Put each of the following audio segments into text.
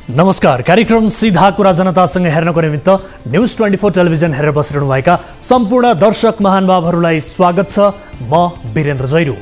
नमस्कार। कार्यक्रम सीधा कुरा जनतासँग हेर्नको निमित्त न्यूज 24 टेलिभिजन हेरेर बसिरहनुभएका सम्पूर्ण दर्शक महानुभावहरूलाई स्वागत छ। म वीरेन्द्र जैरू।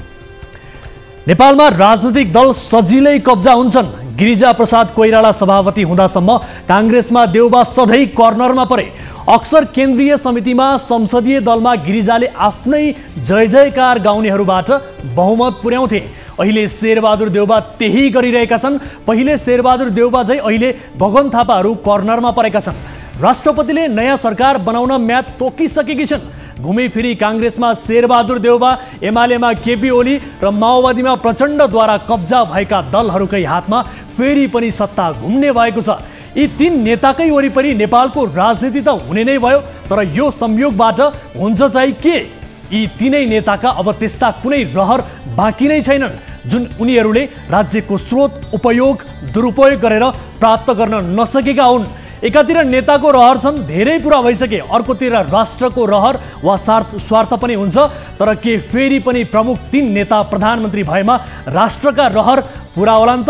नेपालमा राजनीतिक दल सजिलै कब्जा हुन्छन्। गिरिजा प्रसाद कोइराला सभापति हुँदासम्म कांग्रेसमा देउबा सधैँ कर्नरमा परे। अक्सर केन्द्रीय समितिमा संसदीय दलमा गिरिजाले आफ्नै जय जयकार गाउनेहरूबाट बहुमत पुर्याउँथे। अहिले शेरबहादुर देउबा त्यही गरिरहेका छन्। पहिले शेरबहादुर देउबा चाहिँ अहिले गगन थापाहरू कर्नरमा परेका छन्। राष्ट्रपतिले नयाँ सरकार बनाउन म्याद तोकिसकेकी छन्। घुमीफिरी कांग्रेसमा शेरबहादुर देउबा, एमालेमा केपी ओली र माओवादीमा प्रचण्डद्वारा कब्जा भएका दलहरूकै हातमा फेरि पनि सत्ता घुम्ने भएको छ। यी तीन नेताकै वरिपरि नेपालको राजनीति त हुने नै भयो, तर यो संयोगबाट हुन्छ चाहिँ के? यी तीनै नेताका अब त्यस्ता कुनै रहर बाँकी नै छैनन् जुन उनीहरूले राज्यको स्रोत उपयोग दुरुपयोग गरेर प्राप्त गर्न नसकेका हुन्। एकातिर नेताको रहर छन्, धेरै पुरा भइसके, अर्कोतिर राष्ट्रको रहर वा स्वार्थ पनि हुन्छ। तर के फेरि पनि प्रमुख तीन नेता प्रधानमन्त्री भएमा राष्ट्रका रहर पुरा होला नि त?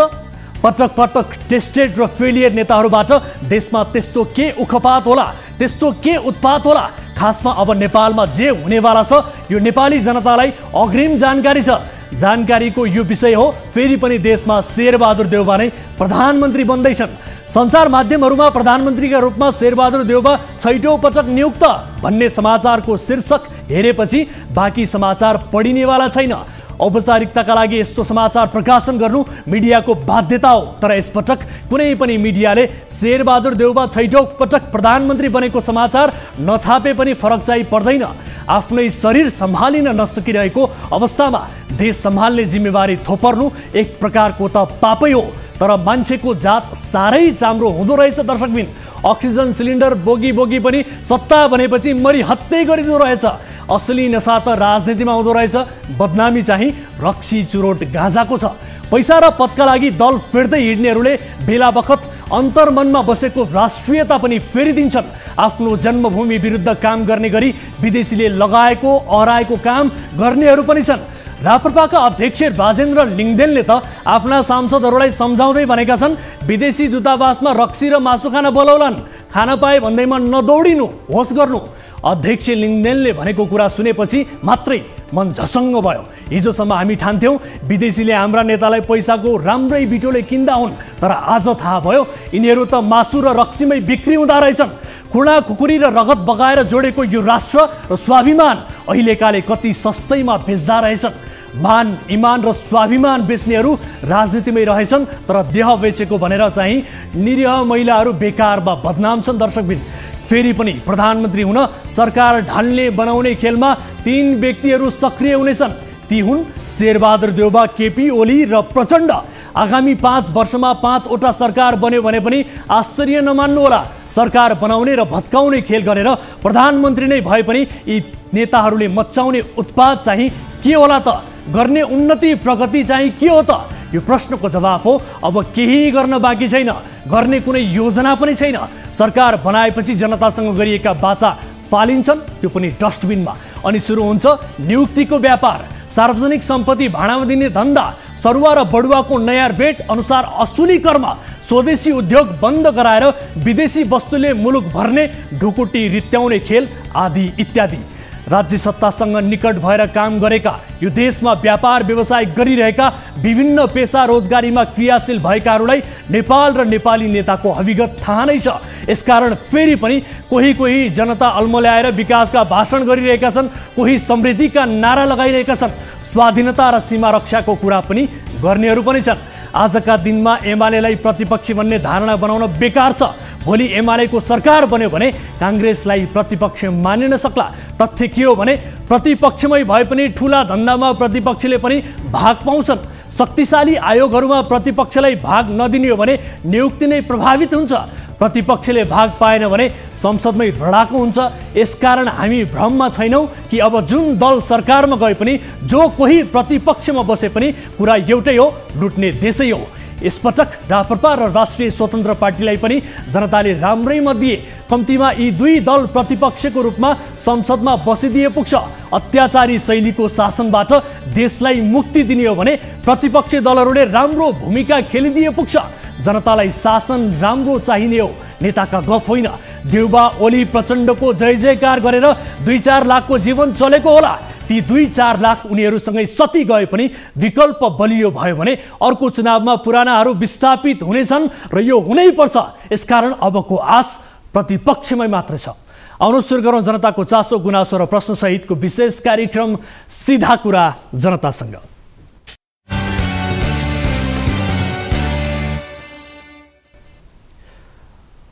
पटक पटक टेस्टेड र फेलियर नेताहरूबाट देशमा त्यस्तो के उखपात होला, त्यस्तो के उत्पात होला? खासमा अब नेपालमा जे हुनेवाला छ यो नेपाली जनतालाई अग्रिम जानकारी छ। जानकारीको यो विषय हो, फेरि पनि देशमा शेरबहादुर देउबा नै प्रधानमन्त्री बन्दैछन्। सञ्चार माध्यमहरूमा प्रधानमन्त्रीका रूपमा शेरबहादुर देउबा छैटौं पटक नियुक्त भन्ने समाचारको शीर्षक हेरेपछि बाँकी समाचार पढिनेवाला छैन। औपचारिकताका लागि यस्तो समाचार प्रकाशन गर्नु मिडियाको बाध्यता हो, तर यसपटक कुनै पनि मिडियाले शेरबहादुर देउबा छैटौं पटक प्रधानमन्त्री बनेको समाचार नछापे पनि फरक चाहिँ पर्दैन। आफ्नै शरीर सम्हालिन नसकिरहेको अवस्थामा देश सम्हाल्ने जिम्मेवारी थोपर्नु एक प्रकारको त पापै हो। तर मान्छेको जात साह्रै चाम्रो हुँदो रहेछ दर्शकबिन। अक्सिजन सिलिन्डर बोगी बोगी पनि सत्ता बनेपछि मरि हत्तै गरिदिँदो रहेछ। असली नशा त राजनीतिमा हुँदो रहेछ, बदनामी चाहिँ रक्सी चुरोट गाँजाको छ। पैसा र पदका लागि दल फेर्दै हिँड्नेहरूले बेला बखत अन्तर्मनमा बसेको राष्ट्रियता पनि फेरिदिन्छन्। आफ्नो जन्मभूमि विरुद्ध काम गर्ने गरी विदेशीले लगाएको अराएको काम गर्नेहरू पनि छन्। राप्रपाका अध्यक्ष राजेन्द्र लिङदेनले त आफ्ना सांसदहरूलाई सम्झाउँदै भनेका छन्, विदेशी दूतावासमा रक्सी र मासु खान बोलाउलान्, खान पाए भन्दैमा नदौडिनु, होस गर्नु। अध्यक्ष लिङदेनले भनेको कुरा सुनेपछि मात्रै मन झसङ्ग भयो। हिजोसम्म हामी ठान्थ्यौँ विदेशीले हाम्रा नेतालाई पैसाको राम्रै बिटोले किन्दा हुन्, तर आज थाहा भयो यिनीहरू त मासु र रक्सीमै बिक्री हुँदा रहेछन्। खुडा खुकुरी र रगत बगाएर जोडेको यो राष्ट्र र स्वाभिमान अहिलेकाले कति सस्तैमा बेच्दा रहेछन्। मान, इमान र स्वाभिमान बेच्नेहरू राजनीतिमै रहेछन्, तर देह बेचेको भनेर चाहिँ निरीह महिलाहरू बेकार वा बदनाम छन्। दर्शकबिन, फेरि पनि प्रधानमन्त्री हुन सरकार ढाल्ने बनाउने खेलमा तीन व्यक्तिहरू सक्रिय हुनेछन्। ती हुन् शेरबहादुर देउबा, केपी ओली र प्रचण्ड। आगामी 5 वर्षमा 5वटा सरकार बन्यो भने पनि आश्चर्य नमान्नु होला। सरकार बनाउने र भत्काउने खेल गरेर प्रधानमन्त्री नै भए पनि यी नेताहरूले मचाउने उत्पात चाहिँ के होला त? गर्ने उन्नति प्रगति चाहिँ के हो त? यो प्रश्नको जवाफ हो, अब केही गर्न बाँकी छैन, गर्ने कुनै योजना पनि छैन। सरकार बनाएपछि जनतासँग गरिएका वाचा फालिन्छन्, त्यो पनि डस्टबिनमा। अनि सुरु हुन्छ नियुक्तिको व्यापार। सार्वजनिक सम्पत्ति भाडामा दिने धन्दा, सरुवा र बडुवाको नयाँ रेट अनुसार असुली कर्म, स्वदेशी उद्योग बन्द गराएर विदेशी वस्तुले मुलुक भर्ने, ढुकुटी रित्याउने खेल आदि इत्यादि। राज्य सत्तासँग निकट भएर काम गरेका, यो देशमा व्यापार व्यवसाय गरिरहेका, विभिन्न पेसा रोजगारीमा क्रियाशील भएकाहरूलाई नेपाल र नेपाली नेताको हविगत थाहा नै छ। यसकारण फेरि पनि कोही जनता अल्मल्याएर विकासका भाषण गरिरहेका छन्, कोही समृद्धिका नारा लगाइरहेका छन्, स्वाधीनता र सीमा रक्षाको कुरा पनि गर्नेहरू पनि छन्। आजका दिनमा एमालेलाई प्रतिपक्षी भन्ने धारणा बनाउन बेकार छ। भोलि एमालेको सरकार बन्यो भने कांग्रेसलाई प्रतिपक्ष मान्न नसक्ला। तथ्य के हो भने प्रतिपक्षमै भए पनि ठुला धन्दामा प्रतिपक्षले पनि भाग पाउँछन्। शक्तिशाली आयोगहरूमा प्रतिपक्षलाई भाग नदिने हो भने नियुक्ति नै प्रभावित हुन्छ। प्रतिपक्षले भाग पाएन भने संसदमै रडाको हुन्छ। यसकारण हामी भ्रममा छैनौँ कि अब जुन दल सरकारमा गए पनि, जो कोही प्रतिपक्षमा बसे पनि कुरा एउटै हो, लुट्ने देशै हो। यसपटक राप्रपा र राष्ट्रिय स्वतन्त्र पार्टीलाई पनि जनताले राम्रै मत दिए। कम्तीमा यी दुई दल प्रतिपक्षको रूपमा संसदमा बसिदिए पुग्छ। अत्याचारी शैलीको शासनबाट देशलाई मुक्ति दिने हो भने प्रतिपक्षी दलहरूले राम्रो भूमिका खेलिदिए पुग्छ। जनतालाई शासन राम्रो चाहिने हो, नेताका गफ होइन। देउबा ओली प्रचण्डको जय जयकार गरेर 2-4 लाखको जीवन चलेको होला। ती 2-4 लाख उनीहरूसँगै सती गए पनि विकल्प बलियो भयो भने अर्को चुनावमा पुरानाहरू विस्थापित हुनेछन् र यो हुनैपर्छ। यसकारण अबको आश प्रतिपक्षमै मात्र छ। आउनु सुरु गरौँ जनताको चासो गुनासो र प्रश्नसहितको विशेष कार्यक्रम सीधा कुरा जनतासँग।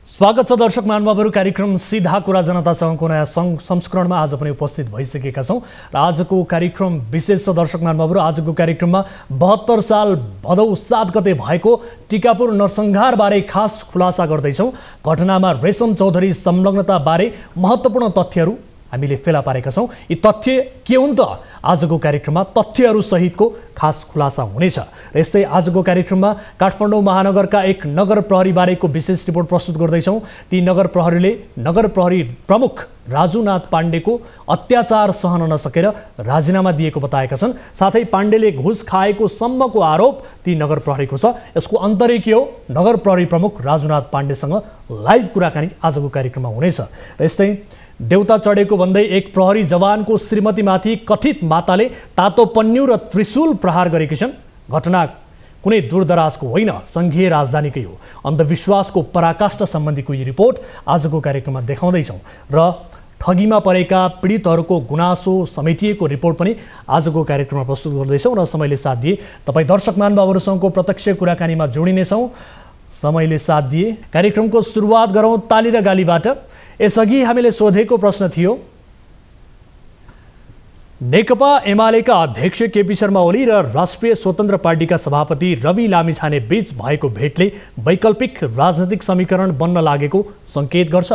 स्वागत छ दर्शक महानुभावहरू, कार्यक्रम सीधा कुरा जनतासँगको नयाँ संस्करणमा आज पनि उपस्थित भइसकेका छौँ र आजको कार्यक्रम विशेष छ। दर्शक महानुभावहरू, आजको कार्यक्रममा 72 साल भदौ 7 गते भएको टिकापुर नरसंहारबारे खास खुलासा गर्दैछौँ। घटनामा रेशम चौधरी संलग्नताबारे महत्त्वपूर्ण तथ्यहरू हामीले फेला पारेका छौँ। यी तथ्य के हुन् त? आजको कार्यक्रममा तथ्यहरू सहितको खास खुलासा हुनेछ। र यस्तै आजको कार्यक्रममा काठमाडौँ महानगरका एक नगर प्रहरी बारेको विशेष रिपोर्ट प्रस्तुत गर्दैछौँ। ती नगर प्रहरीले नगर प्रहरी प्रमुख राजुनाथ पाण्डेको अत्याचार सहन नसकेर राजीनामा दिएको बताएका छन्। साथै पाण्डेले घुस खाएको सम्मको आरोप ती नगर प्रहरीको छ। यसको अन्तर्य के हो? नगर प्रहरी प्रमुख राजुनाथ पाण्डेसँग लाइभ कुराकानी आजको कार्यक्रममा हुनेछ। र यस्तै देउता चढेको भन्दै एक प्रहरी जवानको श्रीमतीमाथि कथित माताले तातो पन्यु र त्रिशूल प्रहार गरेकी छन्। घटना कुनै दूरदराजको होइन, सङ्घीय राजधानीकै हो। अन्धविश्वासको पराकाष्ठा सम्बन्धीको यो रिपोर्ट आजको कार्यक्रममा देखाउँदैछौँ र ठगीमा परेका पीडितहरूको गुनासो समेटिएको रिपोर्ट पनि आजको कार्यक्रममा प्रस्तुत गर्दैछौँ र समयले साथ दिए तपाईँ दर्शक महानुभावहरूसँगको प्रत्यक्ष कुराकानीमा जोडिनेछौँ। समयले साथ दिए। कार्यक्रमको सुरुवात गरौँ ताली र गालीबाट। यसअघि हामीले सोधेको प्रश्न थियो, नेकपा एमालेका अध्यक्ष केपी शर्मा ओली र राष्ट्रिय स्वतन्त्र पार्टीका सभापति रवि लामिछाने बीच भएको भेटले वैकल्पिक राजनैतिक समीकरण बन्न लागेको सङ्केत गर्छ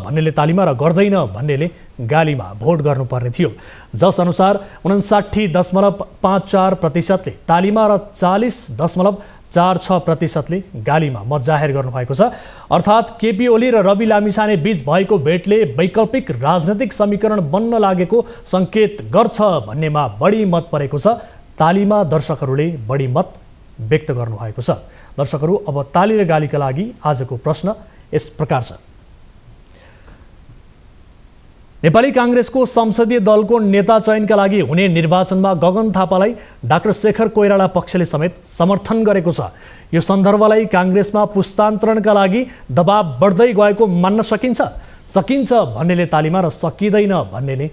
भन्नेले तालीमा र गर्दैन भन्नेले गालीमा भोट गर्नुपर्ने थियो। जस अनुसार 59.54% तालीमा र 40.46% गालीमा मत जाहेर गर्नुभएको छ। अर्थात् केपी ओली र रवि लामिछाने बीच भएको भेटले वैकल्पिक राजनैतिक समीकरण बन्न लागेको सङ्केत गर्छ भन्नेमा बढी मत परेको छ। तालीमा दर्शकहरूले बढी मत व्यक्त गर्नुभएको छ। दर्शकहरू, अब ताली र गालीका लागि आजको प्रश्न यस प्रकार छ। नेपाली काङ्ग्रेसको संसदीय दलको नेता चयनका लागि हुने निर्वाचनमा गगन थापालाई डाक्टर शेखर कोइराला पक्षले समेत समर्थन गरेको छ। यो सन्दर्भलाई काङ्ग्रेसमा पुस्तान्तरणका लागि दबाब बढ्दै गएको मान्न सकिन्छ भन्नेले तालीमा र सकिँदैन भन्नेले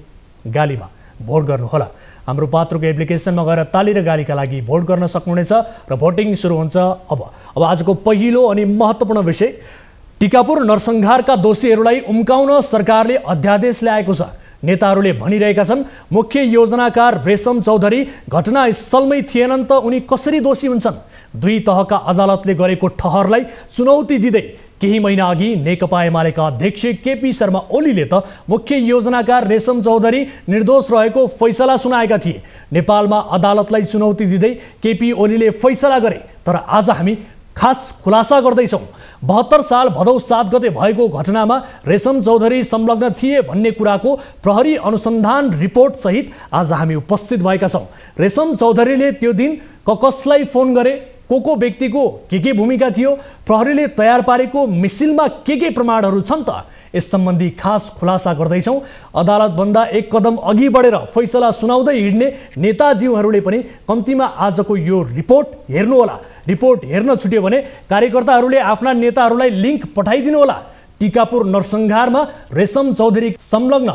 गालीमा भोट गर्नुहोला। हाम्रो पात्रको एप्लिकेसनमा गएर ताली र गालीका लागि भोट गर्न सक्नुहुनेछ र भोटिङ सुरु हुन्छ अब आजको पहिलो अनि महत्त्वपूर्ण विषय, टिकापुर नरसंहारका दोषीहरूलाई उम्काउन सरकारले अध्यादेश ल्याएको छ। नेताहरूले भनिरहेका छन् मुख्य योजनाकार रेशम चौधरी घटनास्थलमै थिएनन् त उनी कसरी दोषी हुन्छन्? 2 तहका अदालतले गरेको ठहरलाई चुनौती दिँदै केही महिना अघि नेकपा एमालेका अध्यक्ष केपी शर्मा ओलीले त मुख्य योजनाकार रेशम चौधरी निर्दोष रहेको फैसला सुनाएका थिए। नेपालमा अदालतलाई चुनौती दिँदै केपी ओलीले फैसला गरे। तर आज हामी खास खुलासा गर्दैछौँ। 72 साल भदौ 7 गते भएको घटनामा रेशम चौधरी संलग्न थिए भन्ने कुराको प्रहरी अनुसन्धान रिपोर्ट सहित आज हामी उपस्थित भएका छौँ। रेशम चौधरीले त्यो दिन कसलाई फोन गरे, को व्यक्तिको के भूमिका थियो, प्रहरीले तयार पारेको मिसिलमा के प्रमाणहरू छन् त? यस सम्बन्धी खास खुलासा गर्दैछौँ। अदालतभन्दा एक कदम अघि बढेर फैसला सुनाउँदै हिँड्ने नेताजीहरूले पनि कम्तीमा आजको यो रिपोर्ट हेर्नुहोला। रिपोर्ट हेर्न छुट्यो भने कार्यकर्ताहरूले आफ्ना नेताहरूलाई लिङ्क पठाइदिनु होला। टिकापुर नरसंहारमा रेशम चौधरी संलग्न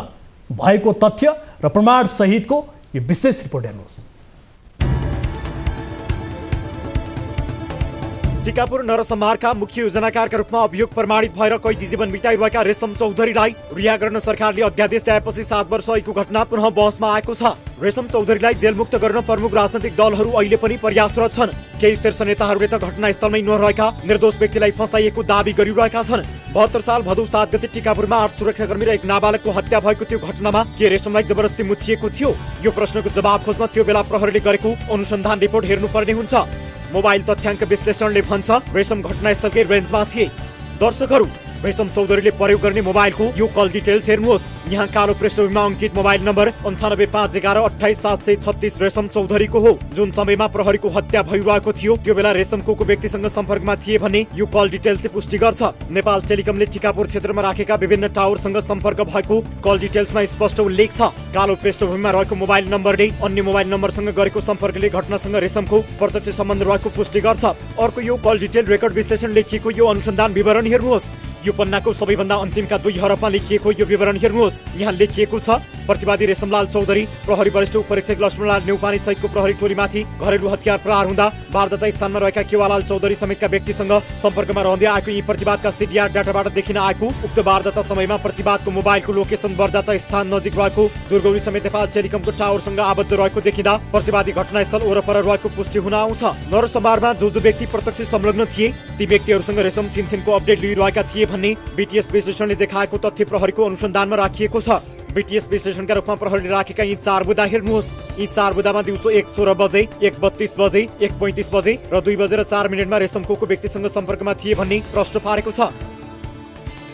भएको तथ्य र प्रमाण सहितको यो विशेष रिपोर्ट हेर्नुहोस्। टिकापुर नरसंहारका मुख्य योजनाकारका रूपमा अभियोग प्रमाणित भएर कैदी जीवन बिताइरहेका रेशम चौधरीलाई रिहा गर्न सरकारले अध्यादेश ल्याएपछि 7 वर्ष अघिको घटना पुनः बहसमा आएको छ। रेशम चौधरीलाई जेलमुक्त गर्न प्रमुख राजनैतिक दलहरू अहिले पनि प्रयासरत छन्। केही शीर्ष नेताहरूले त घटनास्थलमै नरहेका निर्दोष व्यक्तिलाई फसाइएको दाबी गरिरहेका छन्। 72 साल भदौ 7 गते टिकापुरमा 8 सुरक्षाकर्मी र एक नाबालकको हत्या भएको त्यो घटनामा के रेशमलाई जबरजस्ती मुछिएको थियो? यो प्रश्नको जवाब खोज्न त्यो बेला प्रहरीले गरेको अनुसन्धान रिपोर्ट हेर्नुपर्ने हुन्छ। मोबाइल तथ्याङ्क विश्लेषणले भन्छ रेशम घटनास्थलकै रेन्जमा थिए। दर्शकहरू, रेशम चौधरीले प्रयोग गर्ने मोबाइलको यो कल डिटेल्स हेर्नुहोस्। यहाँ कालो पृष्ठभूमिमा अंकित मोबाइल नम्बर 9851128736 रेशम चौधरीको हो, जुन समयमा प्रहरीको हत्या भइरहेको थियो त्यो बेला रेशमको व्यक्तिसँग सम्पर्कमा थिए भन्ने यो कल डिटेल्सले पुष्टि गर्छ। नेपाल टेलिकमले टिकापुर क्षेत्रमा राखेका विभिन्न टावरसँग सम्पर्क भएको कल डिटेल्समा स्पष्ट उल्लेख छ। कालो पृष्ठभूमिमा रहेको मोबाइल नम्बरले अन्य मोबाइल नम्बरसँग गरेको सम्पर्कले घटनासँग रेशमको प्रत्यक्ष सम्बन्ध रहेको पुष्टि गर्छ। अर्को यो कल डिटेल रेकर्ड विश्लेषण लेखिएको यो अनुसन्धान विवरण हेर्नुहोस्। यो पन्नाको सबैभन्दा अन्तिमका 2 हरफमा लेखिएको यो विवरण हेर्नुहोस्। यहाँ लेखिएको छ, प्रतिवादी रेशमलाल चौधरी प्रहरी वरिष्ठ उपरीक्षक लक्ष्मणलाल नेउपाने सहितको प्रहरी टोलीमाथि घरेलु हतियार प्रहार हुँदा वारदाता स्थानमा रहेका केवालाल चौधरी समेतका व्यक्तिसँग सम्पर्कमा रहँदै आएको यी प्रतिवादका सीडीआर डाटाबाट देखिन आएको उक्त वारदाता समयमा प्रतिवादको मोबाइलको लोकेसन वारदाता स्थान नजिक रहेको दुर्गौली समेत नेपाल टेलिकमको टावरसँग आबद्ध रहेको देखिँदा प्रतिवादी घटनास्थल वरपर रहेको पुष्टि हुन आउँछ। नरसंहारमा जो व्यक्ति प्रत्यक्ष संलग्न थिए ती व्यक्तिहरूसँग रेशम छिनछिनको अपडेट लिइरहेका थिए भन्ने बीटीएस विश्लेषणले देखाएको तथ्य प्रहरीको अनुसन्धानमा राखिएको छ। बीटीएस विश्लेषणका रूपमा प्रहरीले राखेका यी 4 बुदा हेर्नुहोस्। यी 4 बुदामा दिउँसो 1:16 बजे, 1:32 बजे, 1:35 बजे र 2:04 रेशमको व्यक्तिसँग सम्पर्कमा थिए भन्ने प्रश्न पारेको छ।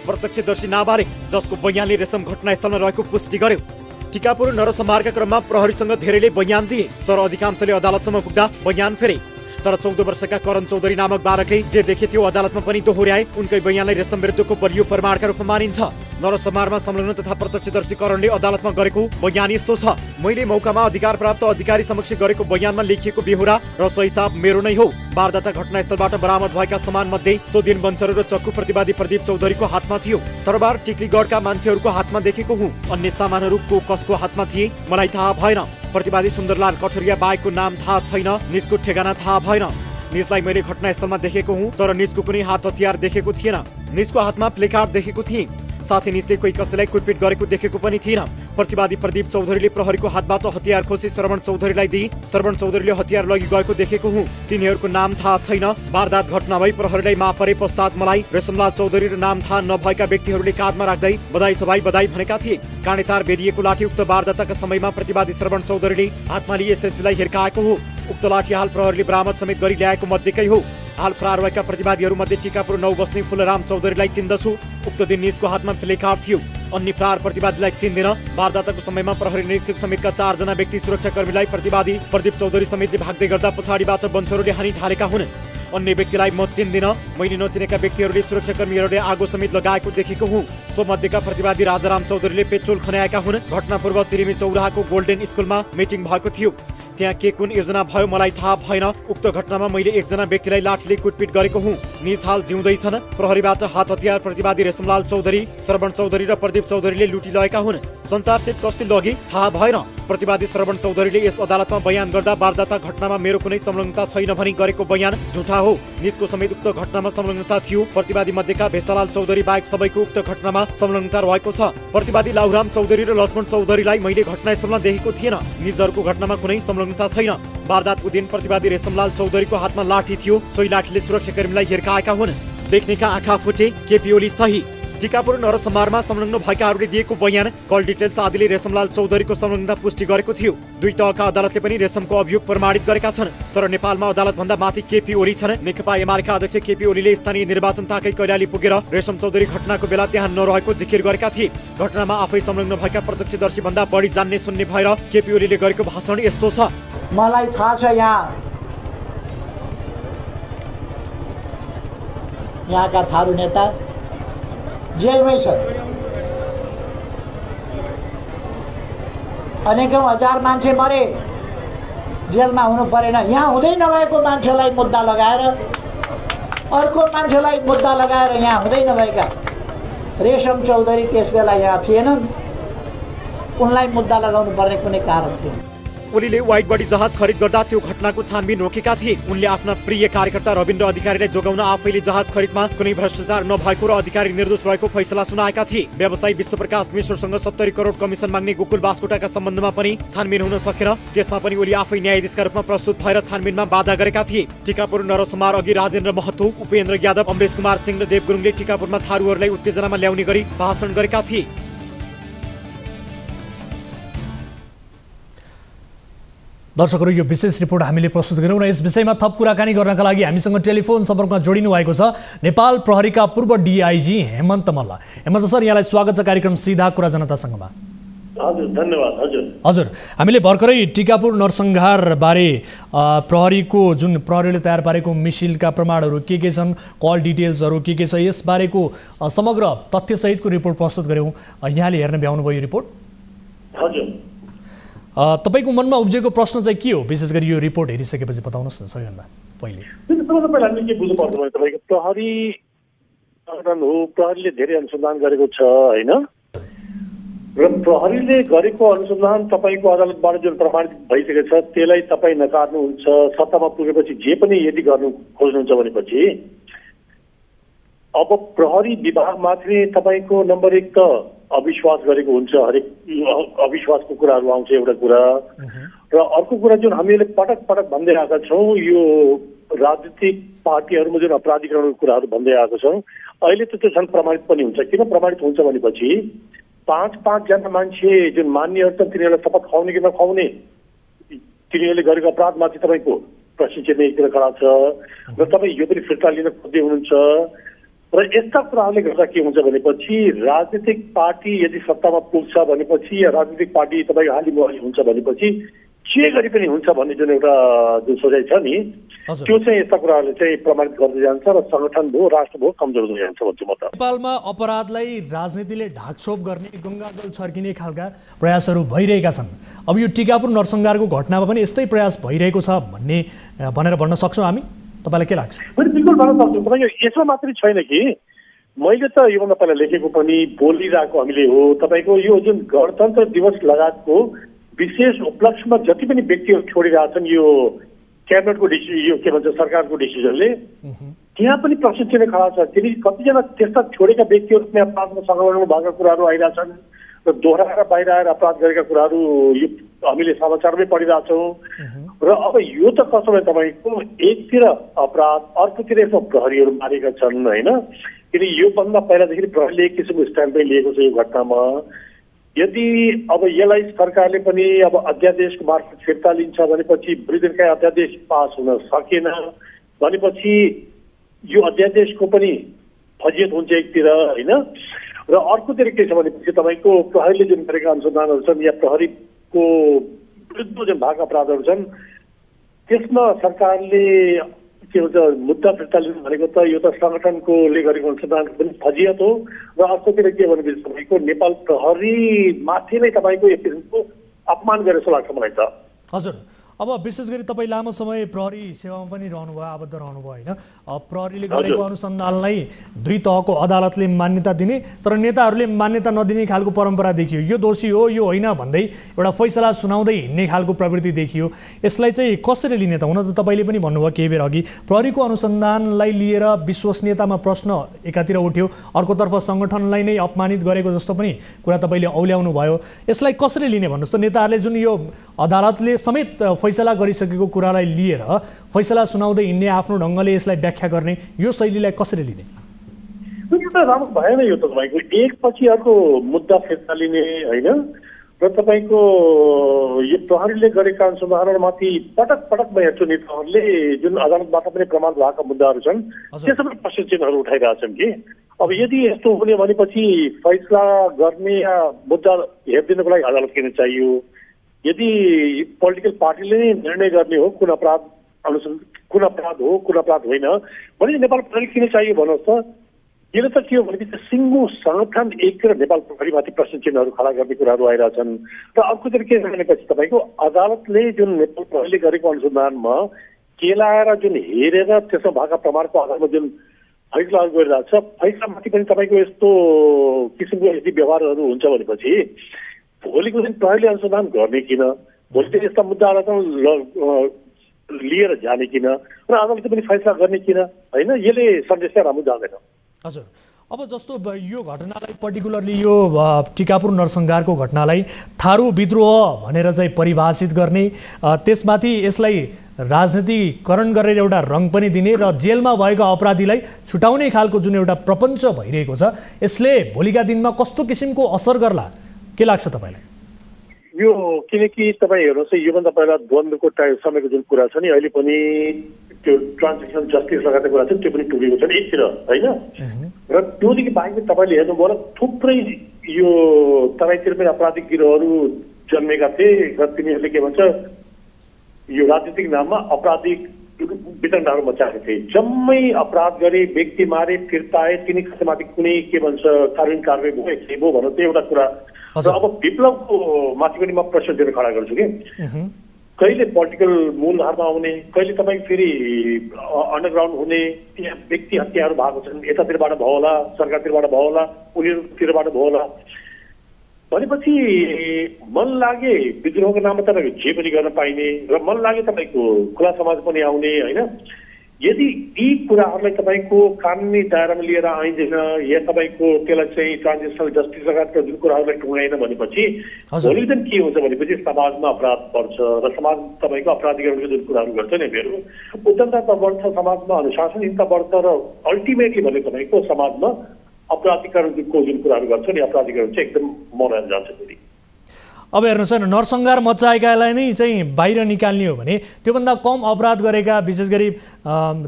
प्रत्यक्षदर्शी नाबालिग जसको बयानले रेशम घटनास्थलमा रहेको पुष्टि गर्यो। टिकापुर नरसंहारका क्रममा प्रहरीसँग धेरैले बयान दिए तर अधिकांशले अदालतसम्म पुग्दा बयान फेरे। तर 14 वर्षका करण चौधरी नामक बालकले जे देखे त्यो अदालतमा पनि दोहोर्याए। उनकै बयानलाई रेशम विरुद्धको बलियो प्रमाणका रूपमा मानिन्छ। नरसंहारमा संलग्न तथा प्रत्यक्षदर्शी करणले अदालतमा गरेको बयान यस्तो छ, मैले मौकामा अधिकार प्राप्त अधिकारी समक्ष गरेको बयानमा लेखिएको बेहोरा र सही छाप मेरो नै हो। वारदाता घटनास्थलबाट बरामद भएका सामान मध्ये सोदिन बन्चरो र चक्कु प्रतिवादी प्रदीप चौधरीको हातमा थियो। तरबार टिक्लीगढका मान्छेहरूको हातमा देखेको हुँ। अन्य सामानहरू कसको हातमा थिए मलाई थाहा भएन। प्रतिवादी सुन्दरलाल कठरिया बाहेकको नाम थाहा छैन, निजको ठेगाना थाहा भएन। निजलाई मैले घटनास्थलमा देखेको हुँ तर निजको कुनै हात हतियार देखेको थिएन। निजको हातमा प्लेकार्ड देखेको थिएँ। साथै निजले कोही कसैलाई कुटपिट गरेको देखेको पनि थिएन। प्रतिवादी प्रदीप चौधरीले प्रहरीको हातबाट हतियार खोसी श्रवण चौधरीलाई दिई श्रवण चौधरीले हतियार लगी गएको देखेको हुँ। तिनीहरूको नाम थाहा छैन। वारदात घटना भई प्रहरीलाई माफ परे पश्चात मलाई रेशमलाल चौधरी र नाम थाहा नभएका व्यक्तिहरूले काँधमा राख्दै बधाई बधाई भनेका थिए। काँडेतार बेरिएको लाठी उक्त वारदाताका समयमा प्रतिवादी श्रवण चौधरीले हातमा लिए एसएसपीलाई हिर्काएको हो। उक्त लाठी हाल प्रहरीले बरामद समेत गरी ल्याएको मध्येकै हो। हाल फरार भएका प्रतिवादीहरू मध्ये टिकापुर 9 बस्ने फुलराम चौधरीलाई चिन्दछु। उक्त दिन निजको हातमा प्लेकार्ड थियो। अन्य फरार प्रतिवादीलाई चिन्दैन। वारदाताको समयमा प्रहरी निरीक्षक समेतका 4 जना व्यक्ति सुरक्षाकर्मीलाई प्रतिवादी प्रदीप चौधरी समेतले भाग्दै गर्दा पछाडिबाट बन्चरोले हानी ठालेका हुन्। अन्य व्यक्तिलाई म चिन्दिन। मैले नचिनेका व्यक्तिहरूले सुरक्षाकर्मीहरूले आगो समेत लगाएको देखेको हुँ। सो मध्येका प्रतिवादी राजाराम चौधरीले पेट्रोल खन्याएका हुन्। घटना पूर्व चिरिमी चौराहाको गोल्डेन स्कुलमा मिटिङ भएको थियो। त्यहाँ के कुन योजना भयो मलाई थाहा भएन। उक्त घटनामा मैले 1 जना व्यक्तिलाई लाठीले कुटपिट गरेको हुँ। निज हाल जिउँदैछन्। प्रहरीबाट हात हतियार प्रतिवादी रेशमलाल चौधरी, श्रवण चौधरी र प्रदीप चौधरीले लुटी लगेका हुन्। सञ्चार सेट कसले लगे थाहा भएन। प्रतिवादी श्रवण चौधरीले यस अदालतमा बयान गर्दा वारदाता घटनामा मेरो कुनै संलग्नता छैन भनी गरेको बयान झुटा हो। निजको समेत उक्त घटनामा संलग्नता थियो। प्रतिवादी मध्येका भेषालाल चौधरी बाहेक सबैको उक्त घटनामा संलग्नता रहेको छ। प्रतिवादी लाहुराम चौधरी र लक्ष्मण चौधरीलाई मैले घटनास्थलमा देखेको थिएन। निजहरूको घटनामा कुनै संलग्नता छैन। वारदातको दिन प्रतिवादी रेशमलाल चौधरीको हातमा लाठी थियो। सोही लाठीले सुरक्षाकर्मीलाई हिर्काएका हुन्। देख्नेका आँखा फुटे, केपी ओली सही। टिकापुर नरसंहारमा संलग्न भएकाहरूले दिएको बयान, कल डिटेल्स आदिले रेशमलाल चौधरीको संलग्नता पुष्टि गरेको थियो। 2 तहका अदालतले पनि रेशमको अभियोग प्रमाणित गरेका छन्। तर नेपालमा अदालतभन्दा माथि केपी ओली छन्। नेकपा एमालेका अध्यक्ष केपी ओलीले स्थानीय निर्वाचन ताकै कैलाली पुगेर रेशम चौधरी घटनाको बेला त्यहाँ नरहेको जिकिर गरेका थिए। घटनामा आफै संलग्न भएका प्रत्यक्षदर्शी भन्दा बढी जान्ने सुन्ने भएर केपी ओलीले गरेको भाषण यस्तो छ, मलाई थाहा छ यहाँका थारू नेता जेलमै छन्। अनेकौं हजार मान्छे मरे, जेलमा हुनु परेन। यहाँ हुँदै नभएको मान्छेलाई मुद्दा लगाएर, अर्को मान्छेलाई मुद्दा लगाएर यहाँ हुँदै नभएका रेशम चौधरी त्यस बेला यहाँ थिएनन्, उनलाई मुद्दा लगाउनु पर्ने कुनै कारण थिएन। ओलीले वाइट बडी जहाज खरिद गर्दा त्यो घटनाको छानबिन रोकेका थिए। उनले आफ्ना प्रिय कार्यकर्ता रविन्द्र अधिकारीलाई जोगाउन आफैले जहाज खरिदमा कुनै भ्रष्टाचार नभएको र अधिकारी निर्दोष रहेको फैसला सुनाएका थिए। व्यवसायी विश्वप्रकाश मिश्रसँग 70 करोड कमिसन माग्ने गोकुल बास्कोटाका सम्बन्धमा पनि छानबिन हुन सकेन। त्यसमा पनि ओली आफै न्यायाधीशका रूपमा प्रस्तुत भएर छानबिनमा बाधा गरेका थिए। टिकापुर नरसंहार अघि राजेन्द्र महतो, उपेन्द्र यादव, अमरेश कुमार सिंह र देव गुरुङले टिकापुरमा थारूहरूलाई उत्तेजनामा ल्याउने गरी भाषण गरेका थिए। दर्शकहरू यो विशेष रिपोर्ट हामीले प्रस्तुत गर्यौं र यस विषयमा थप कुराकानी गर्नका लागि हामीसँग टेलिफोन सम्पर्कमा जोडिनु भएको छ नेपाल प्रहरीका पूर्व डीआईजी हेमन्त मल्ल। हेमन्त सर, यहाँलाई स्वागत छ कार्यक्रम सीधा कुरा जनतासँगमा। हजुर, धन्यवाद। हजुर, हामीले भर्खरै टिकापुर नरसंहार बारे प्रहरीको जुन प्रहरीले तयार पारेको मिसिलका प्रमाणहरू के छन्, कल डिटेल्सहरू के छ, यस बारेको समग्र तथ्यसहितको रिपोर्ट प्रस्तुत गर्यौं। यहाँले हेर्न भ्याउनुभयो यो रिपोर्ट? हजुर। तपाईको मनमा उब्जेको प्रश्न चाहिँ के हो, विशेष गरी यो रिपोर्ट हेरिसकेपछि बताउनुहोस् न सबैभन्दा पहिले। सबैभन्दा पहिला हामीले के बुझ्नुपर्छ भने तपाईँको प्रहरी संगठन हो, प्रहरीले धेरै अनुसन्धान गरेको छ होइन, र प्रहरीले गरेको अनुसन्धान तपाईँको अदालतबाट जुन प्रमाणित भइसकेको छ त्यसलाई तपाईँ नकार्नुहुन्छ। सत्तामा पुगेपछि जे पनि यदि गर्नु खोज्नुहुन्छ भनेपछि अब प्रहरी विभागमाथि तपाईँको नम्बर 1 त अविश्वास गरेको हुन्छ। हरेक अविश्वासको कुराहरू आउँछ एउटा कुरा, र अर्को कुरा जुन हामीले पटक पटक भन्दै आएका छौँ, यो राजनीतिक पार्टीहरूमा जुन अपराधीकरणको कुराहरू भन्दै आएको छौँ, अहिले त त्यो झन् प्रमाणित पनि हुन्छ। किन प्रमाणित हुन्छ भनेपछि 5-5 जना मान्छे जुन मान्यहरू छन् तिनीहरूलाई शपथ खुवाउने कि नखुवाउने, तिनीहरूले गरेको अपराधमाथि तपाईँको प्रश्न चिन्ह एकतिर खडा छ, र तपाईँ यो पनि फिर्ता लिन खोज्दै हुनुहुन्छ। र यस्ता कुराहरूले गर्दा के हुन्छ भनेपछि राजनीतिक पार्टी यदि सत्तामा पुग्छ भनेपछि या राजनीतिक पार्टी तपाईँको हाली मुहाली हुन्छ भनेपछि के गरी पनि हुन्छ भन्ने जुन एउटा जुन सोचाइ छ नि, त्यो चाहिँ यस्ता कुराहरूले चाहिँ प्रमाणित गर्दै जान्छ र संगठन भयो, राष्ट्र भयो कमजोर हुँदै जान्छ भन्छु म त। नेपालमा अपराधलाई राजनीतिले ढाकछोप गर्ने, गङ्गाजल छर्किने खालका प्रयासहरू भइरहेका छन्। अब यो टिकापुर नरसंहारको घटनामा पनि यस्तै प्रयास भइरहेको छ भनेर भन्न सक्छौँ हामी? तपाईँलाई के लाग्छ? बिल्कुल भन्न सक्छु। तपाईँको यसमा मात्रै छैन कि मैले त योभन्दा पहिला लेखेको पनि बोलिरहेको हामीले हो। तपाईँको यो जुन गणतन्त्र दिवस लगायतको विशेष उपलक्ष्यमा जति पनि व्यक्तिहरू छोडिरहेछन् यो क्याबिनेटको यो के भन्छ सरकारको डिसिजनले, त्यहाँ पनि प्रश्न चिन्ह खडा छ। कतिजना त्यस्ता छोडेका व्यक्तिहरू पनि अपराधमा संलग्न भएका कुराहरू आइरहेछन् र दोहोऱ्याएर बाहिर आएर अपराध गरेका कुराहरू यो हामीले समाचारमै पढिरहेछौँ। र अब यो त कसो भने तपाईँको एकतिर अपराध, अर्कोतिर यसमा प्रहरीहरू मारेका छन् होइन। किन योभन्दा पहिलादेखि प्रहरीले एक किसिमको स्ट्यान्ड पनि लिएको छ यो घटनामा। यदि अब यसलाई सरकारले पनि अब अध्यादेशको मार्फत फिर्ता लिन्छ भनेपछि ब्रिटेनका अध्यादेश पास हुन सकेन भनेपछि यो अध्यादेशको पनि फजियत हुन्छ एकतिर होइन, र अर्कोतिर के छ भनेपछि तपाईँको प्रहरीले जुन गरेका अनुसन्धानहरू छन् या प्रहरीको विरुद्ध जुन भाग अपराधहरू छन् त्यसमा सरकारले के भन्छ मुद्दा फिर्ता लिनु भनेको त यो त संगठनकोले गरेको अनुसन्धानको पनि फजियत हो, र अर्कोतिर के भनेपछि तपाईँको नेपाल प्रहरीमाथि नै तपाईँको एक किसिमको अपमान गरे जस्तो लाग्छ मलाई त। हजुर, अब विशेष गरी तपाईँ लामो समय प्रहरी सेवामा पनि रहनुभयो, आबद्ध रहनुभयो होइन। प्रहरीले गरेको अनुसन्धानलाई 2 तहको अदालतले मान्यता दिने तर नेताहरूले मान्यता नदिने खालको परम्परा देखियो। यो दोषी हो, यो होइन भन्दै एउटा फैसला सुनाउँदै हिँड्ने खालको प्रवृत्ति देखियो। यसलाई चाहिँ कसरी लिने त? हुन त तपाईँले पनि भन्नुभयो केही बेर अघि प्रहरीको अनुसन्धानलाई लिएर विश्वसनीयतामा प्रश्न एकातिर उठ्यो, अर्कोतर्फ सङ्गठनलाई नै अपमानित गरेको जस्तो पनि कुरा तपाईँले औल्याउनु भयो। यसलाई कसरी लिने भन्नुहोस् त? नेताहरूले जुन यो अदालतले समेत फैसला गरिसकेको कुरालाई लिएर फैसला सुनाउँदै हिँड्ने, आफ्नो ढङ्गले यसलाई व्याख्या गर्ने, यो शैलीलाई कसरी लिने? राम्रो भएन यो त। तपाईँको एकपछि अर्को मुद्दा फिर्ता लिने होइन, र तपाईँको यो प्रहरीले गरेका अनुसन्धानहरूमाथि पटक पटक म हेर्छु नेताहरूले जुन अदालतबाट पनि प्रमाण भएका मुद्दाहरू छन् त्यसमा प्रश्न चिन्हहरू उठाइरहेछन् कि अब यदि यस्तो हुने भनेपछि फैसला गर्ने या मुद्दा हेरिदिनको लागि अदालत किन चाहियो? यदि पोलिटिकल पार्टीले नै निर्णय गर्ने हो कुन अपराध हो कुन अपराध होइन भने नेपाल प्रहरी किन चाहियो भन्नुहोस् त? यसले त के हो भनेपछि सिङ्गो संगठन एकतिर नेपाल प्रहरीमाथि प्रश्न चिन्हहरू खडा गर्ने कुराहरू आइरहेछन्, र अर्कोतिर के भनेपछि तपाईँको अदालतले जुन नेपाल प्रहरीले गरेको अनुसन्धानमा केलाएर जुन हेरेर त्यसमा भएका प्रमाणको आधारमा जुन फैसला गरिरहेको छ, फैसलामाथि पनि तपाईँको यस्तो किसिमको यदि व्यवहारहरू हुन्छ भनेपछि भोलिको दिन प्रहरीले अनुसन्धान गर्ने किन? भोलि दिन यस्ता मुद्दाहरूलाई लिएर जाने किन र अदालतले पनि फैसला गर्ने किन होइन? यसले सन्देश चाहिँ राम्रो जाँदैन। हजुर, अब जस्तो यो घटनालाई पर्टिकुलरली यो टिकापुर नरसंहारको घटनालाई थारू विद्रोह भनेर चाहिँ परिभाषित गर्ने, त्यसमाथि यसलाई राजनीतिकरण गरेर एउटा रङ पनि दिने र जेलमा भएका अपराधीलाई छुटाउने खालको जुन एउटा प्रपञ्च भइरहेको छ, यसले भोलिका दिनमा कस्तो किसिमको असर गर्ला के लाग्छ तपाईँलाई? यो किनकि तपाईँ हेर्नुहोस् योभन्दा पहिला द्वन्द्वको समयको जुन कुरा छ नि अहिले पनि त्यो ट्रान्जेक्सन जस्टिस लगायतका कुरा छ त्यो पनि टुटेको छ नि एकतिर होइन र त्योदेखि बाहेक तपाईँले हेर्नुभयो थुप्रै यो तराईतिर पनि आपराधिक गिरोहहरू जन्मेका थिए र तिनीहरूले के भन्छ यो राजनीतिक नाममा आपराधिक वितण्डाहरू मचाएको थिए जम्मै अपराध गरे व्यक्ति मारे फिर्ताए तिनी खासमाथि कुनै के भन्छ कानुनी कारवाही भयो के भयो भनेर त्यो एउटा कुरा र अब विप्लवको माथि पनि म प्रश्न दिएर खडा गर्छु कि कहिले पोलिटिकल मूलधारमा आउने कहिले तपाईँ फेरि अन्डरग्राउन्ड हुने त्यहाँ व्यक्ति हत्याहरू भएको छन् यतातिरबाट भयो होला सरकारतिरबाट भयो होला उनीहरूतिरबाट भयो होला भनेपछि मन लागे विद्रोहको नाममा तपाईँको जे पनि गर्न पाइने र मन लागे तपाईँको खुला समाज पनि आउने होइन यदि यी कुराहरूलाई तपाईँको कानुनी दायरामा लिएर आइँदैन या तपाईँको त्यसलाई चाहिँ ट्रान्जेक्सनल जस्टिस लगायतका जुन कुराहरूलाई टुङ्गाएन भनेपछि भोलि दिन के हुन्छ भनेपछि समाजमा अपराध बढ्छ र समाज तपाईँको अपराधीकरणको जुन कुराहरू गर्छ नि हामीहरू उद्यमता बढ्छ समाजमा अनुशासनहीनता बढ्छ र अल्टिमेटली भने तपाईँको समाजमा अपराधीकरणको जुन कुराहरू गर्छ नि अपराधीकरण चाहिँ एकदम मरेर जान्छ फेरि अब हेर्नुहोस् न नरसंहार मचाएकालाई नै चाहिँ बाहिर निकाल्ने हो भने त्योभन्दा कम अपराध गरेका विशेष गरी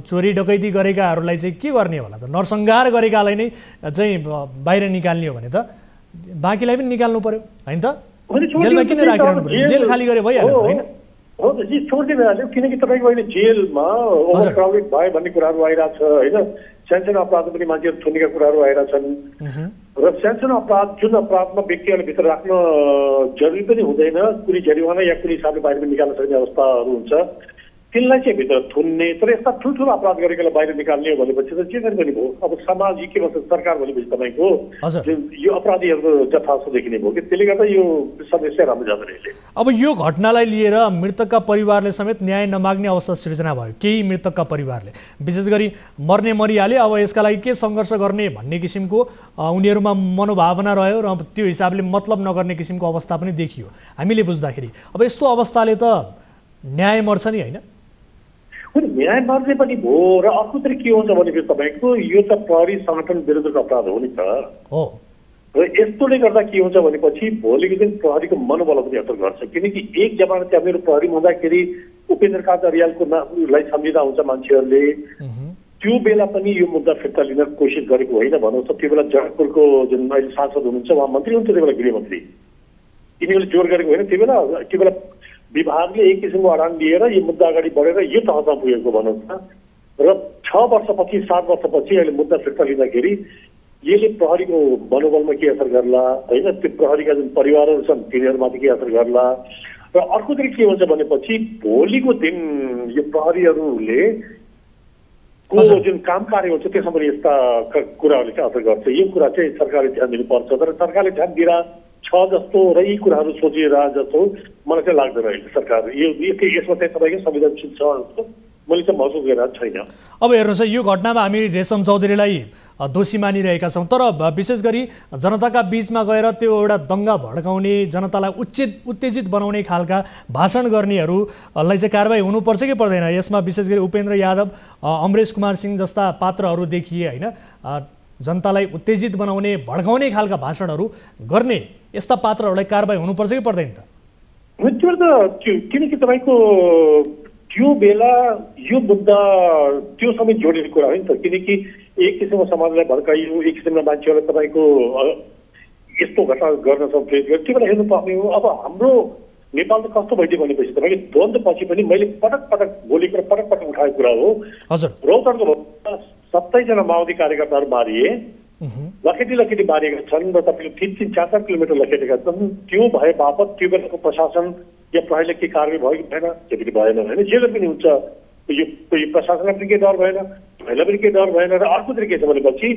चोरी डकैती गरेकाहरूलाई चाहिँ के गर्ने होला त नरसंहार गरेकालाई नै चाहिँ बाहिर निकाल्ने हो भने त बाँकीलाई पनि निकाल्नु पर्यो होइन त जेलमा किन राखिरहनु पर्यो जेल खाली गरे भइहाल्यो होइन हो त जी छोड्दै भइहाल्यो किनकि तपाईँको अहिले जेलमा ओभरक्राउडेड भयो भन्ने कुराहरू आइरहेको छ होइन सानसानो अपराध पनि मान्छेहरू थुनेका कुराहरू आइरहेछन् र सानसानो अपराध जुन अपराधमा व्यक्तिहरूलाई भित्र राख्न जरुरी पनि हुँदैन कुनै जरिवाना या कुनै हिसाबले बाहिर पनि निकाल्न सक्ने अवस्थाहरू हुन्छ तिनलाई चाहिँ भित्र थुन्ने तर यस्ता ठुल्ठुलो अपराध गरेकालाई बाहिर निकाल्ने हो भनेपछि त जे गर्ने भयो अब समाज के भन्छ सरकार भनेपछि तपाईँको यो अपराधीहरूको जथास्थ देखिने भयो कि त्यसले गर्दा यो समस्या राम्रो जाँदैन यसले अब यो घटनालाई लिएर मृतकका परिवारले समेत न्याय नमाग्ने अवस्था सृजना भयो केही मृतकका परिवारले विशेष गरी मर्ने मरिहाल्यो अब यसका लागि के सङ्घर्ष गर्ने भन्ने किसिमको उनीहरूमा मनोभावना रह्यो र त्यो हिसाबले मतलब नगर्ने किसिमको अवस्था पनि देखियो हामीले बुझ्दाखेरि अब यस्तो अवस्थाले त न्याय मर्छ नि होइन न्याय मर्ने पनि भयो र अर्कोतिर के हुन्छ भनेपछि तपाईँको यो त प्रहरी सङ्गठन विरुद्धको अपराध हो नि त हो र यस्तोले गर्दा के हुन्छ भनेपछि भोलिको दिन प्रहरीको मनोबल पनि असर गर्छ किनकि एक जमाना चाहिँ हामीहरू प्रहरी हुँदाखेरि उपेन्द्र काजी रियालको नामलाई सम्झिँदा हुन्छ मान्छेहरूले त्यो बेला पनि यो मुद्दा फिर्ता लिन कोसिस गरेको होइन भनौँ त त्यो बेला जनकपुरको जुन अहिले सांसद हुनुहुन्छ उहाँ मन्त्री हुनुहुन्थ्यो त्यो बेला गृहमन्त्री यिनीहरूले जोर गरेको होइन त्यो बेला विभागले एक किसिमको अडान लिएर यो मुद्दा अगाडि बढेर यो तहसम्म पुगेको भनौँ न र 6 वर्षपछि 7 वर्षपछि अहिले मुद्दा फिर्ता लिँदाखेरि यसले प्रहरीको मनोबलमा के असर गर्ला होइन त्यो प्रहरीका जुन परिवारहरू छन् तिनीहरूमाथि के असर गर्ला र अर्कोतिर के हुन्छ भनेपछि भोलिको दिन यो प्रहरीहरूले को जुन काम कार्य हुन्छ त्यसमा पनि यस्ता कुराहरूले चाहिँ असर गर्छ यो कुरा चाहिँ सरकारले ध्यान दिनुपर्छ तर सरकारले ध्यान दिएर छ जस्तो र यी कुराहरू सोचिएर जस्तो मलाई चाहिँ लाग्दैन अहिले सरकार यसमा चाहिँ तपाईँको संवेदनशील छ जस्तो मैले चाहिँ महसुस गरिरहेको छैन अब हेर्नुहोस् यो घटनामा हामी रेशम चौधरीलाई दोषी मानिरहेका छौँ तर विशेष गरी जनताका बीचमा गएर त्यो एउटा दङ्गा भड्काउने जनतालाई उत्तेजित बनाउने खालका भाषण गर्नेहरूलाई चाहिँ कारबाही हुनुपर्छ कि पर्दैन यसमा विशेष गरी उपेन्द्र यादव अमरेश कुमार सिंह जस्ता पात्रहरू देखिए होइन जनतालाई उत्तेजित बनाउने भड्काउने खालका भाषणहरू गर्ने यस्ता पात्रहरूलाई कारबाही हुनुपर्छ कि पर्दैन त त्यो त किनकि तपाईँको त्यो बेला यो मुद्दा त्यो समय जोडिने कुरा हो नि त किनकि एक किसिमको समाजलाई भड्काइयो एक किसिमका मान्छेहरूलाई तपाईँको यस्तो घटना गर्न सक्छ त्यो बेला हेर्नुपर्ने हो अब हाम्रो नेपाल त कस्तो भइदियो भनेपछि तपाईँको द्वन्द्वपछि पनि मैले पटक पटक बोलेको र पटक पटक उठाएको कुरा हो हजुर रौतहटको 27 जना माओवादी कार्यकर्ताहरू मारिए लखेटी मारिएका छन् र तपाईँले 3-4 किलोमिटर लखेटेका छन् त्यो भए बापत त्यो बेलाको प्रशासन या प्रहरीले के कारवाही भयो कि भएन त्यो पनि भएन होइन जे पनि हुन्छ यो प्रशासनलाई पनि केही डर भएन प्रहरीलाई पनि केही डर भएन र अर्कोतिर के छ भनेपछि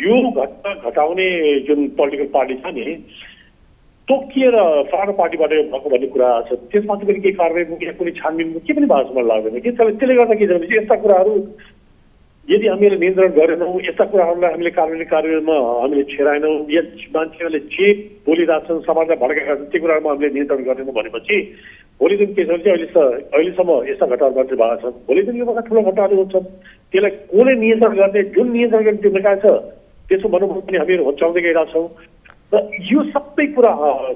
यो घटना घटाउने जुन पोलिटिकल पार्टी छ नि तोकिएर सानो पार्टीबाट भएको भन्ने कुरा छ त्यसमाथि पनि केही कारवाही या कुनै छानबिन के पनि भएको जस्तो लाग्दैन कि त्यसले गर्दा के छ भनेपछि यस्ता कुराहरू यदि हामीले नियन्त्रण गरेनौँ यस्ता कुराहरूलाई हामीले कार्यमा हामीले छेडाएनौँ या मान्छेहरूले जे बोलिरहेछन् समाजलाई भड्काएका छन् त्यो कुराहरूमा हामीले नियन्त्रण गरेनौँ भनेपछि भोलि दिन के छ भने अहिलेसम्म यस्ता घटनाहरू मात्रै भएको छन् भोलि दिन योभन्दा ठुलो घटनाहरू हुन्छन् त्यसलाई कसले नियन्त्रण गर्ने जुन नियन्त्रण गर्ने त्यो निकाय छ त्यसको मनोबल पनि हामीहरू होच्याउँदै गइरहेछौँ र र यो सबै कुरा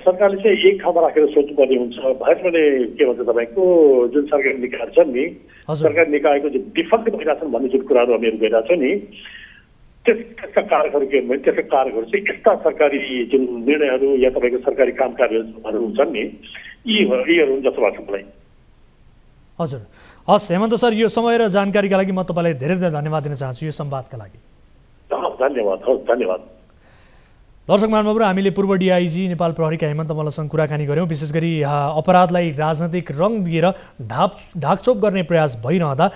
सरकारले चाहिँ एक ठाउँमा राखेर सोच्नुपर्ने हुन्छ। भएपछि के भन्छ तपाईँको जुन सरकारी निकायहरू छन् नि, सरकारी निकायको जुन विफल भइरहेछन् भन्ने जुन कुराहरू हामीहरू गइरहेको छ नि, त्यसका कारकहरू के हुन् भने त्यसका कारकहरू चाहिँ यस्ता सरकारी जुन निर्णयहरू या तपाईँको सरकारी काम कार्यहरू हुन्छन् नि, यीहरू हुन् जस्तो लाग्छ मलाई। हजुर, हस् हेमन्त सर, यो समय र जानकारीका लागि म तपाईँलाई धेरै धेरै धन्यवाद दिन चाहन्छु यो संवादका लागि। धन्यवाद। हस्, धन्यवाद। दर्शक महानुभावहरू, हामीले पूर्व डिआइजी नेपाल प्रहरीका हेमन्त मल्लसँग कुराकानी गऱ्यौँ। विशेष गरी अपराधलाई राजनैतिक रङ दिएर ढाकछोप गर्ने प्रयास भइरहँदा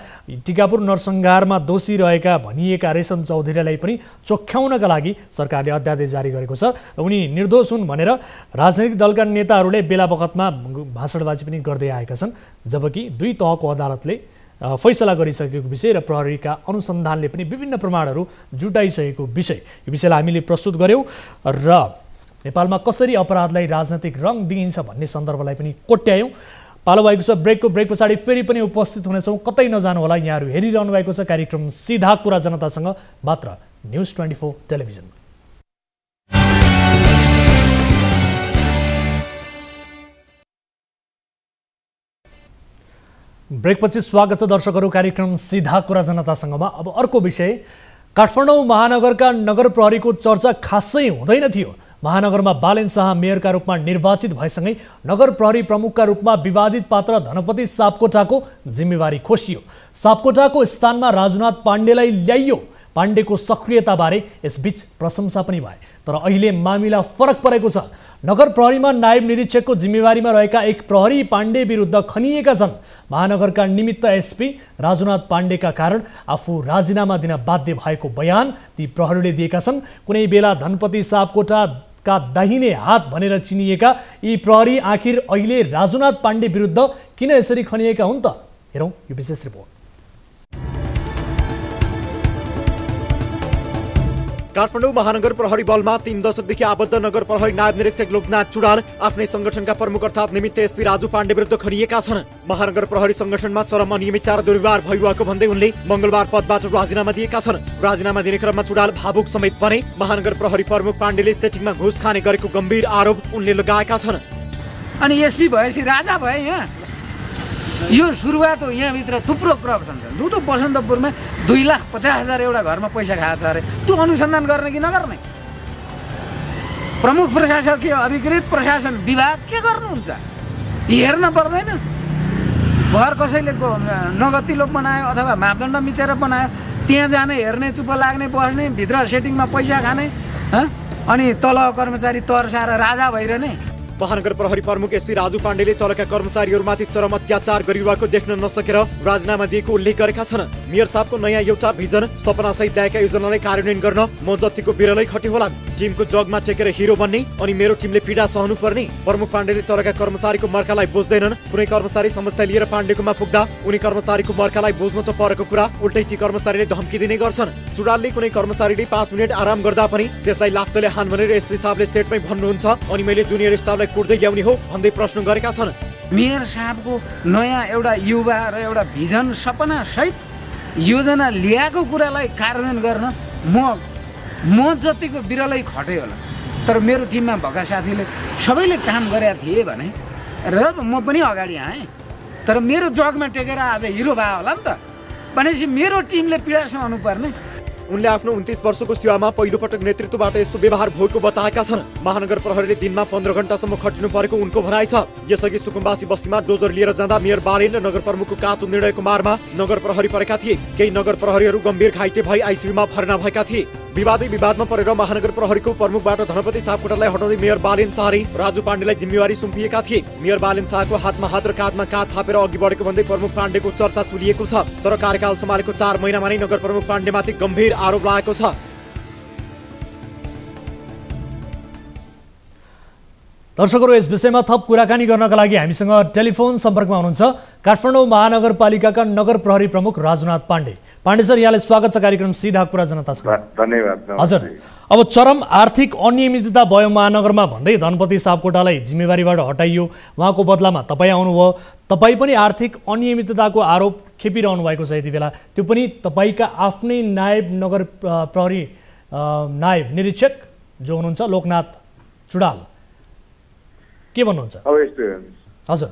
टिकापुर नरसंहारमा दोषी रहेका भनिएका रेशम चौधरीलाई पनि चोख्याउनका लागि सरकारले अध्यादेश जारी गरेको छ। उनी निर्दोष हुन् भनेर राजनैतिक दलका नेताहरूले बेला बखतमा भाषणबाजी पनि गर्दै आएका छन्, जबकि दुई तहको अदालतले फैसला गरिसकेको विषय र प्रहरीका अनुसन्धानले पनि विभिन्न प्रमाणहरू जुटाइसकेको विषय, यो विषयलाई हामीले प्रस्तुत गऱ्यौँ र नेपालमा कसरी अपराधलाई राजनैतिक रङ दिइन्छ भन्ने सन्दर्भलाई पनि कोट्यायौँ। पालो भएको छ ब्रेक पछाडि फेरि पनि उपस्थित हुनेछौँ। कतै नजानु होला, यहाँहरू हेरिरहनु भएको छ कार्यक्रम सीधा कुरा जनतासँग, मात्र न्युज 24 टेलिभिजन। ब्रेकपछि स्वागत छ दर्शकहरू कार्यक्रम सीधा कुरा जनतासँगमा। अब अर्को विषय, काठमाडौँ महानगरका नगर प्रहरीको चर्चा खासै हुँदैन थियो। महानगरमा बालेन शाह मेयरका रूपमा निर्वाचित भएसँगै नगर प्रहरी प्रमुखका रूपमा विवादित पात्र धनपति सापकोटाको जिम्मेवारी खोसियो। सापकोटाको स्थानमा राजुनाथ पाण्डेलाई ल्याइयो। पाण्डेको सक्रियताबारे यसबीच प्रशंसा पनि भए, तर अहिले मामिला फरक परेको छ। नगर प्रहरीमा नायब निरीक्षकको जिम्मेवारीमा रहेका एक प्रहरी पाण्डे विरुद्ध खनिएका छन्। महानगरका निमित्त एसपी राजुनाथ पाण्डेका कारण आफू राजीनामा दिन बाध्य भएको बयान ती प्रहरीले दिएका छन्। कुनै बेला धनपति सापकोटाका दाहिने हात भनेर चिनिएका यी प्रहरी आखिर अहिले राजुनाथ पाण्डे विरुद्ध किन यसरी खनिएका हुन् त? हेरौँ यो विशेष रिपोर्ट। काठमाडौँ महानगर प्रहरी बलमा 3 दशकदेखि आबद्ध नगर प्रहरी नायब निरीक्षक लोकनाथ चुडाल आफ्नै संगठनका प्रमुख अर्थात् निमित्त एसपी राजु पाण्डे विरुद्ध खनिएका छन्। महानगर प्रहरी संगठनमा चरम अनियमितता र दुर्व्यवहार भइरहेको भन्दै उनले मंगलबार पदबाट राजीनामा दिएका छन्। राजीनामा दिने क्रममा चुडाल भावुक समेत बने। महानगर प्रहरी प्रमुख पाण्डेले सेटिङमा घुस खाने गरेको गम्भीर आरोप उनले लगाएका छन्। अनि एसपी भएपछि राजा भए। यहाँ यो सुरुवात हो। यहाँभित्र थुप्रो करप्सन छ। दुधो बसन्तपुरमा 2,50,000 एउटा घरमा पैसा खाएको छ अरे। त्यो अनुसन्धान गर्ने कि नगर्ने? प्रमुख प्रशासकीय अधिकृत प्रशासन विभाग के गर्नुहुन्छ? हेर्न पर्दैन? घर कसैले नगतिलो बनायो अथवा मापदण्ड मिचेर बनायो, त्यहाँ जाने हेर्ने, चुप लाग्ने, बस्ने, भित्र सेटिङमा पैसा खाने, अनि तल कर्मचारी तर्साएर राजा भइरहने। महानगर प्रहरी प्रमुख एसपी राजु पाण्डेले तलका कर्मचारीहरूमाथि चरम अत्याचार गरिरहेको देख्न नसकेर राजीनामा दिएको उल्लेख गरेका छन्। मेयर साहबको नयाँ एउटा भिजन सपनासहित ल्याएका योजनालाई कार्यान्वयन गर्न म जतिको बिरलै खटे होला। टिमको जगमा टेकेर हिरो बन्ने अनि मेरो टिमले पीडा सहनु पर्ने। प्रमुख पाण्डेले तलका कर्मचारीको मर्कालाई बुझ्दैनन्। कुनै कर्मचारी समस्या लिएर पाण्डेकोमा पुग्दा उनी कर्मचारीको मर्कालाई बुझ्नु त परेको कुरा उल्टै ती कर्मचारीले धम्की दिने गर्छन्। चुडालले कुनै कर्मचारीले 5 मिनेट आराम गर्दा पनि त्यसलाई लात्तले हान भनेर एसपी साहबले सेटमै भन्नुहुन्छ अनि मैले जुनियर स्टाफलाई कुट्दै ल्याउने हो भन्दै प्रश्न गरेका छन्। मेयर साहबको नयाँ एउटा युवा र एउटा भिजन सपना सहित योजना ल्याएको कुरालाई कार्यान्वयन गर्न म जतिको बिरलै खटे होला। तर मेरो टिममा भएका साथीले सबैले काम गरेका थिए भने र म पनि अगाडि आएँ। तर मेरो जगमा टेकेर आज हिरो भयो होला नि त भनेपछि मेरो टिमले पीडा सहनु पर्ने। उनले आफ्नो 29 वर्षको सेवामा पहिलोपटक नेतृत्वबाट यस्तो व्यवहार भएको बताएका छन्। महानगर प्रहरीले दिनमा 15 घण्टासम्म खटिनु परेको उनको भनाइ छ। यसअघि सुकुम्बासी बस्तीमा डोजर लिएर जाँदा मेयर बालेन र नगर प्रमुखको काँचो निर्णयको मारमा नगर प्रहरी परेका थिए। केही नगर प्रहरीहरू गम्भीर घाइते भई आइसियुमा भर्ना भएका थिए। विवादमा परेर महानगर प्रहरीको प्रमुखबाट धनपति सापकोटालाई हटाउँदै मेयर बालेन शाहले राजु पाण्डेलाई जिम्मेवारी सुम्पिएका थिए। मेयर बालेन शाहको हातमा हात र काँधमा काँध थापेर अघि बढेको भन्दै प्रमुख पाण्डेको चर्चा चुलिएको छ। तर कार्यकाल सम्हालेको 4 महिनामा नै नगर प्रमुख पाण्डेमाथि गम्भीर आरोप लागेको छ। दर्शकहरू, यस विषयमा थप कुराकानी गर्नका लागि हामीसँग टेलिफोन सम्पर्कमा हुनुहुन्छ काठमाडौँ महानगरपालिकाका नगर प्रहरी प्रमुख राजुनाथ पाण्डे। पाण्डे सर, यहाँलाई स्वागत छ कार्यक्रम सीधा कुरा जनतासँग। धन्यवाद। हजुर, अब चरम आर्थिक अनियमितता भयो महानगरमा भन्दै धनपति सापकोटालाई जिम्मेवारीबाट हटाइयो। उहाँको बदलामा तपाईँ आउनुभयो। तपाईँ पनि आर्थिक अनियमितताको आरोप खेपिरहनु भएको छ यति बेला, त्यो पनि तपाईँका आफ्नै नायब नगर प्रहरी नायब निरीक्षक जो हुनुहुन्छ लोकनाथ चुडाल के भन्नुहुन्छ? अब यस्तो हजुर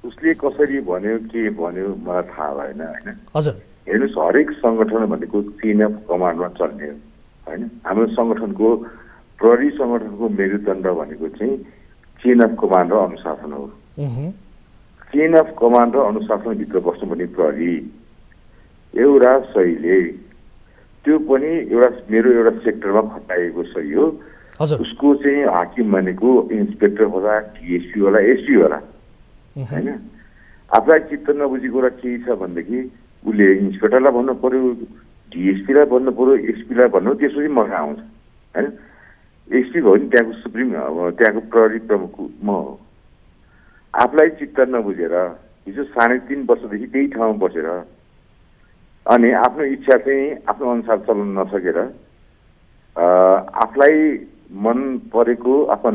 उसले कसरी भन्यो के भन्यो मलाई थाहा भएन होइन। हजुर हेर्नुहोस् हरेक सङ्गठन भनेको चेन अफ कमान्डमा चल्ने हो होइन। हाम्रो सङ्गठनको प्रहरी सङ्गठनको मेरुदण्ड भनेको चाहिँ चेन अफ कमान्ड र अनुशासन हो। चेन अफ कमान्ड र अनुशासनभित्र बस्नुपर्ने प्रहरी एउटा सहीले त्यो पनि मेरो एउटा सेक्टरमा खटाइएको सही हो। उसको चाहिँ हाकिम भनेको इन्सपेक्टर होला, डिएसपी होला, एसपी होला होइन। आफूलाई चित्त नबुझेको र केही छ भनेदेखि उसले इन्सपेक्टरलाई भन्नु पर्यो, डिएसपीलाई भन्नु पर्यो, एसपीलाई भन्नु, त्यसपछि म कहाँ आउँछ होइन। एसपी भयो नि त्यहाँको सुप्रिम, अब त्यहाँको प्रहरी प्रमुख म हो। आफूलाई चित्त नबुझेर हिजो 3.5 वर्षदेखि त्यही ठाउँमा बसेर अनि आफ्नो इच्छा चाहिँ आफ्नो अनुसार चल्न नसकेर आफूलाई मन परेको अथवा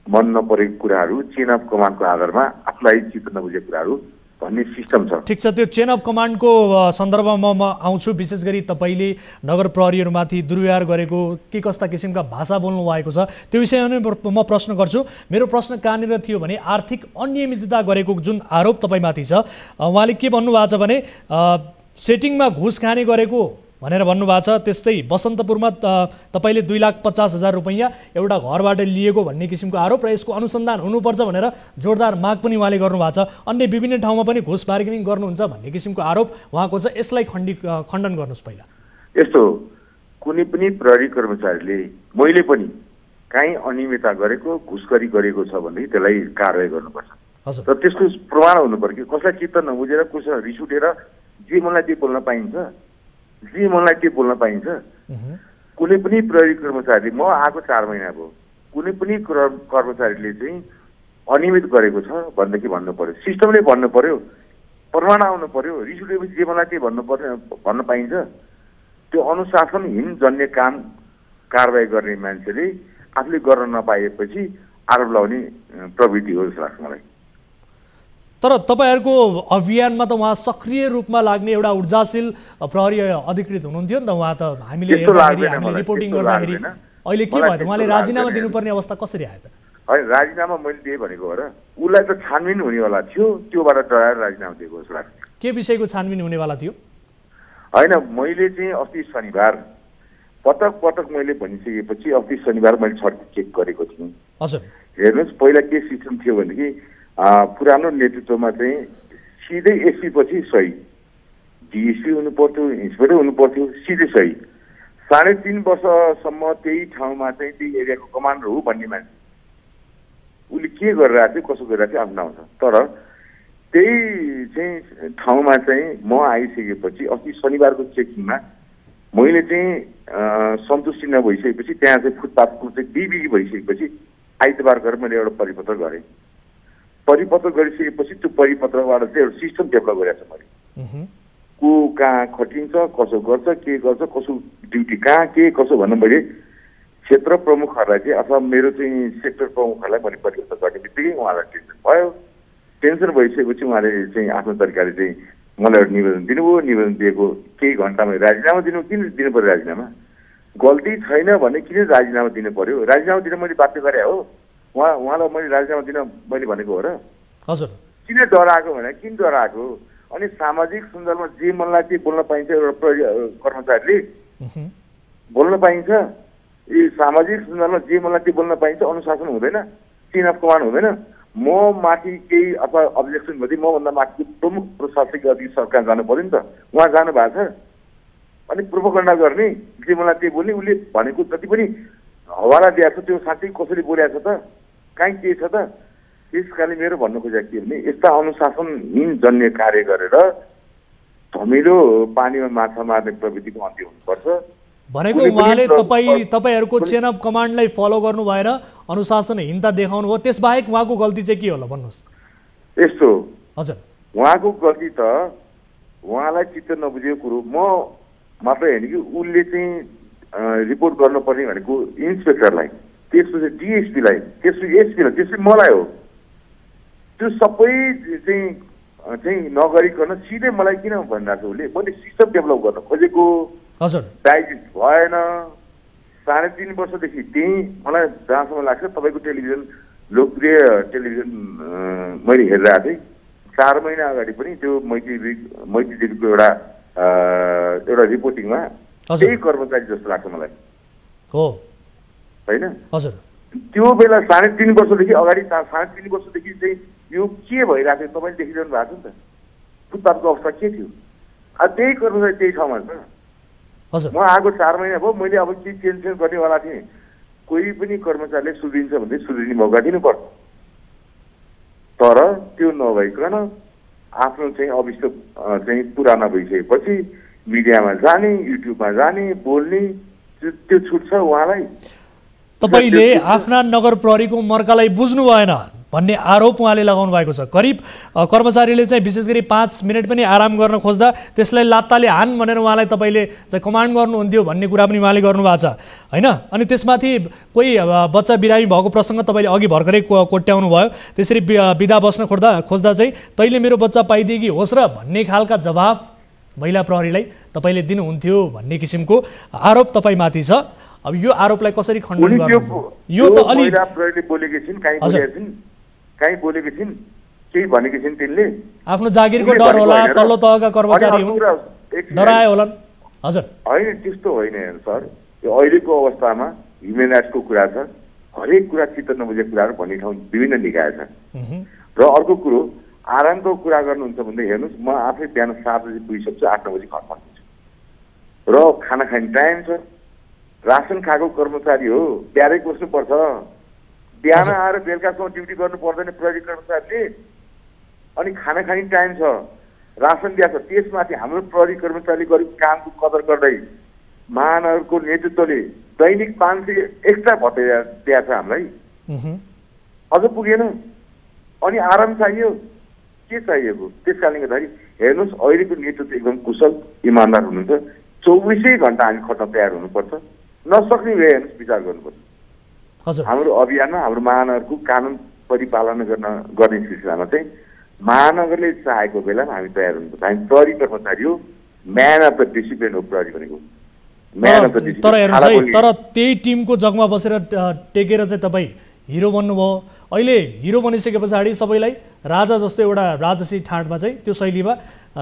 मन नपरेको कुराहरू चेन अफ कमान्डको आधारमा आफूलाई चित्त नबुझेको कुराहरू भन्ने सिस्टम छ। ठिक छ, त्यो चेन अफ कमान्डको सन्दर्भमा म आउँछु। विशेष गरी तपाईँले नगर प्रहरीहरूमाथि दुर्व्यवहार गरेको के कस्ता किसिमका भाषा बोल्नु भएको छ त्यो विषयमा नै म प्रश्न गर्छु। मेरो प्रश्न कहाँनिर थियो भने आर्थिक अनियमितता गरेको जुन आरोप तपाईँमाथि छ, उहाँले के भन्नुभएको छ भने सेटिङमा घुस खाने गरेको भनेर भन्नुभएको छ। त्यस्तै बसन्तपुरमा तपाईँले 2,50,000 रुपैयाँ एउटा घरबाट लिएको भन्ने किसिमको आरोप र यसको अनुसन्धान हुनुपर्छ भनेर जोरदार माग पनि उहाँले गर्नुभएको छ। अन्य विभिन्न ठाउँमा पनि घुस बार्गेनिङ गर्नुहुन्छ भन्ने किसिमको आरोप उहाँको छ। यसलाई खण्डन गर्नुहोस्। पहिला यस्तो कुनै पनि प्रहरी कर्मचारीले मैले पनि काहीँ अनियमितता गरेको, घुसखोरी गरेको छ भनेदेखि त्यसलाई कारवाही गर्नुपर्छ र त्यसको प्रमाण हुनु पर्यो। कसलाई चित्त नबुझेर कसैलाई रिस उठेर जे मलाई त्यो बोल्न पाइन्छ, जे मलाई त्यो बोल्न पाइन्छ। कुनै पनि प्रहरी कर्मचारी, म आएको 4 महिना भयो, कुनै पनि कर्मचारीले चाहिँ अनियमित गरेको छ भनेदेखि भन्नु पर्यो, सिस्टमले भन्नु पर्यो, प्रमाण आउनु पर्यो। रिस उठेपछि जे मलाई त्यो भन्न पाइन्छ। त्यो अनुशासनहीन जन्य काम कारवाही गर्ने मान्छेले आफूले गर्न नपाएपछि आरोप लगाउने प्रवृत्ति हो जस्तो लाग्छ मलाई। तर तपाईँहरूको अभियानमा त उहाँ सक्रिय रूपमा लाग्ने एउटा ऊर्जाशील प्रहरी अधिकृत हुनुहुन्थ्यो नि त। उहाँ त हामीले रिपोर्टिङ गर्दाखेरि अहिले के भयो त? उहाँले राजीनामा दिनुपर्ने अवस्था कसरी आयो त? होइन, राजीनामा मैले दिएँ भनेको हो र उसलाई त छानबिन हुनेवाला थियो, त्योबाट डराएर राजीनामा दिएको जस्तो लाग्छ। के विषयको छानबिन हुनेवाला थियो? होइन, मैले चाहिँ अस्ति शनिबार पटक मैले भनिसकेपछि अस्ति शनिबार मैले छड्के चेक गरेको थिएँ। हजुर हेर्नुहोस्, पहिला के सिस्टम थियो भनेदेखि पुरानो नेतृत्वमा चाहिँ सिधै एसपी पछि सही, डिएसपी हुनु पर्थ्यो, इन्सपेक्टर हुनु पर्थ्यो, सिधै सही। 3.5 वर्षसम्म त्यही ठाउँमा चाहिँ त्यही एरियाको कमान्डर हो भन्ने मान्छे उसले के गरिरहेको थियो, कसो गरिरहेको थियो आफ्नो आउँछ। तर त्यही चाहिँ ठाउँमा चाहिँ म आइसकेपछि अस्ति शनिबारको चेकिङमा मैले चाहिँ सन्तुष्टि नभइसकेपछि त्यहाँ चाहिँ फुटपाथको चाहिँ बिबिगी भइसकेपछि आइतबार गरेर मैले एउटा परिपत्र गरेँ। परिपत्र गरिसकेपछि त्यो परिपत्रबाट चाहिँ एउटा सिस्टम डेभलप गरेको छ मैले। को कहाँ खटिन्छ, कसो गर्छ, के गर्छ, कसो ड्युटी कहाँ के कसो भन्नु मैले क्षेत्र प्रमुखहरूलाई चाहिँ अथवा मेरो चाहिँ सेक्टर प्रमुखहरूलाई मैले परिवर्तन गर्ने बित्तिकै उहाँलाई टेन्सन भयो। टेन्सन भइसकेपछि उहाँले चाहिँ आफ्नो तरिकाले चाहिँ मलाई एउटा निवेदन दिनुभयो। निवेदन दिएको केही घन्टामा राजीनामा दिनु, किन दिनु पऱ्यो राजीनामा? गल्ती छैन भने किन राजीनामा दिनु पऱ्यो? राजीनामा दिन मैले बाध्य गरे हो। उहाँलाई मैले राजीनामा दिन मैले भनेको हो र? हजुर। किन डराएको भने किन डराएको? अनि सामाजिक सञ्जालमा जे मनलाई त्यो बोल्न पाइन्छ एउटा कर्मचारीले बोल्न पाइन्छ। यी सामाजिक सञ्जालमा जे मनलाई त्यो बोल्न पाइन्छ, अनुशासन हुँदैन, चेन अफ कमान्ड हुँदैन। म माथि केही अथवा अब्जेक्सन गर्दै मभन्दा माथि प्रमुख प्रशासनिक अधिकारी सरकार जानु पर्यो नि त। उहाँ जानु भएको छ अनि प्रोपोगन्डा गर्ने, जे मलाई त्यो बोल्ने, उसले भनेको जति पनि हवाला दिएको छ त्यो साँच्चै कसरी बोलेको छ त, कहीँ के छ त? त्यस कारणले मेरो भन्नु खोजेको के भने यस्ता अनुशासनहीन जन्य कार्य गरेर धमिलो पानीमा माछा मार्ने प्रवृत्तिको अन्त्य हुनुपर्छ भनेको उहाँले तपाईँहरूको चेन अफ कमान्डलाई फलो गर्नु भएर अनुशासनहीनता देखाउनु भयो। त्यसबाहेक उहाँको गल्ती चाहिँ के होला भन्नुहोस्? यस्तो हजुर, उहाँको गल्ती त उहाँलाई चित्त नबुझेको कुरो म मात्रै होइन कि उसले चाहिँ रिपोर्ट गर्नुपर्ने भनेको इन्सपेक्टरलाई, त्यसपछि डिएसपीलाई, त्यसपछि एसपीलाई, त्यसपछि मलाई हो। त्यो सबै चाहिँ नगरिकन सिधै मलाई किन भनिरहेको उसले? मैले सिस्टम डेभलप गर्न खोजेको, हजुर, डाइजेस्ट भएन। 3.5 वर्षदेखि त्यही मलाई जहाँसम्म लाग्छ तपाईँको टेलिभिजन लोकप्रिय टेलिभिजन मैले हेरिरहेको थिएँ 4 महिना अगाडि पनि त्यो मैत्री देवीको एउटा रिपोर्टिङमा त्यही कर्मचारी जस्तो लाग्छ मलाई हो होइन हजुर त्यो बेला 3.5 वर्षदेखि अगाडि 3.5 वर्षदेखि चाहिँ यो के भइरहेको थियो तपाईँले देखिरहनु भएको छ नि त फुटपाथको अवस्था के थियो त्यही कर्मचारी त्यही ठाउँमा छ हजुर म आएको 4 महिना भयो मैले अब के चेन्ज गर्नेवाला थिएँ कोही पनि कर्मचारीले सुध्रिन्छ भन्दै सुध्रिने मौका दिनुपर्छ तर त्यो नभइकन आफ्नो चाहिँ अभिष्ट चाहिँ पुराना भइसकेपछि मिडियामा जाने युट्युबमा जाने बोल्ने त्यो छुट छ उहाँलाई तपाईले आफ्ना नगर प्रहरीको मर्कालाई बुझ्नु भएन भन्ने आरोप उहाँले लगाउनु भएको छ करिब कर्मचारीले चाहिँ विशेष गरी 5 मिनट पनि आराम गर्न खोज्दा त्यसलाई लात्ताले हान भनेर उहाँलाई तपाईले चाहिँ कमान्ड गर्नुहुन्थ्यो भन्ने कुरा पनि उहाँले गर्नु भएको छ हैन अनि त्यसमाथि कोही बच्चा बिरामी भएको प्रसंग तपाईले अघि भर्खरै कोट्याउनु भयो त्यसरी बिदा बस्न खोज्दा चाहिँ तैले मेरो बच्चा पाइदिएकी होस् र भन्ने खालका जवाफ महिला प्रहरीलाई तपाईले दिनुहुन्थ्यो भन्ने किसिमको आरोप तपाईमाथि छ अब यो आरोपलाई कसरी खण्डन गर्नुहुन्छ यो त अलि महिला प्रहरीले बोलेकी छिन् कहीँ बोलेकी छिन् केही भनेकी छिन् तिनले आफ्नो जागिरको डर होला तल्लो तहका कर्मचारी हुन् डराए होलान् हजुर हैन त्यस्तो होइन सर यो अहिलेको अवस्थामा ह्युमन राइट्सको कुरा छ हरेक कुरा चित्त नबुझेको कुराहरू भन्ने ठाउँ विभिन्न निकाय छ र अर्को कुरो आरामको कुरा गर्नुहुन्छ भन्दै हेर्नुहोस् म आफै बिहान 7 बजे पुगिसक्छु 8 बजे घर फर्किन्छु र खाना खाने टाइम छ रासन खाएको कर्मचारी हो प्यारै बस्नुपर्छ बिहान आएर बेलुकासम्म ड्युटी गर्नु पर्दैन प्रहरी कर्मचारीले अनि खाना खाने टाइम छ रासन दिएको छ त्यसमाथि हाम्रो प्रहरी कर्मचारीले गरेको कामको कदर गर्दै महानगरको नेतृत्वले दैनिक 500 एक्स्ट्रा भत्ता दिएको छ हामीलाई अझ पुगेन अनि आराम चाहियो के चाहिएको त्यस कारणले गर्दाखेरि हेर्नुहोस् अहिलेको नेतृत्व एकदम कुशल इमान्दार हुनुहुन्छ 24 घण्टा हामी खट्न तयार हुनुपर्छ नसक्ने भए हेर्नुहोस् विचार गर्नुपर्छ हाम्रो अभियानमा हाम्रो महानगरको कानुन परिपालना गर्ने सिलसिलामा चाहिँ महानगरले चाहेको बेलामा हामी तयार हुनुपर्छ हामी प्रहरी कर्मचारी हो म्यान अफ द डिसिप्लिन हो प्रहरी भनेको तर हेर्नुहोस् है तर त्यही टिमको जगमा बसेर टेकेर चाहिँ तपाईँ हिरो बन्नुभयो अहिले हिरो बनिसके पछाडि सबैलाई राजा जस्तो एउटा राजसी ठाडमा चाहिँ त्यो शैलीमा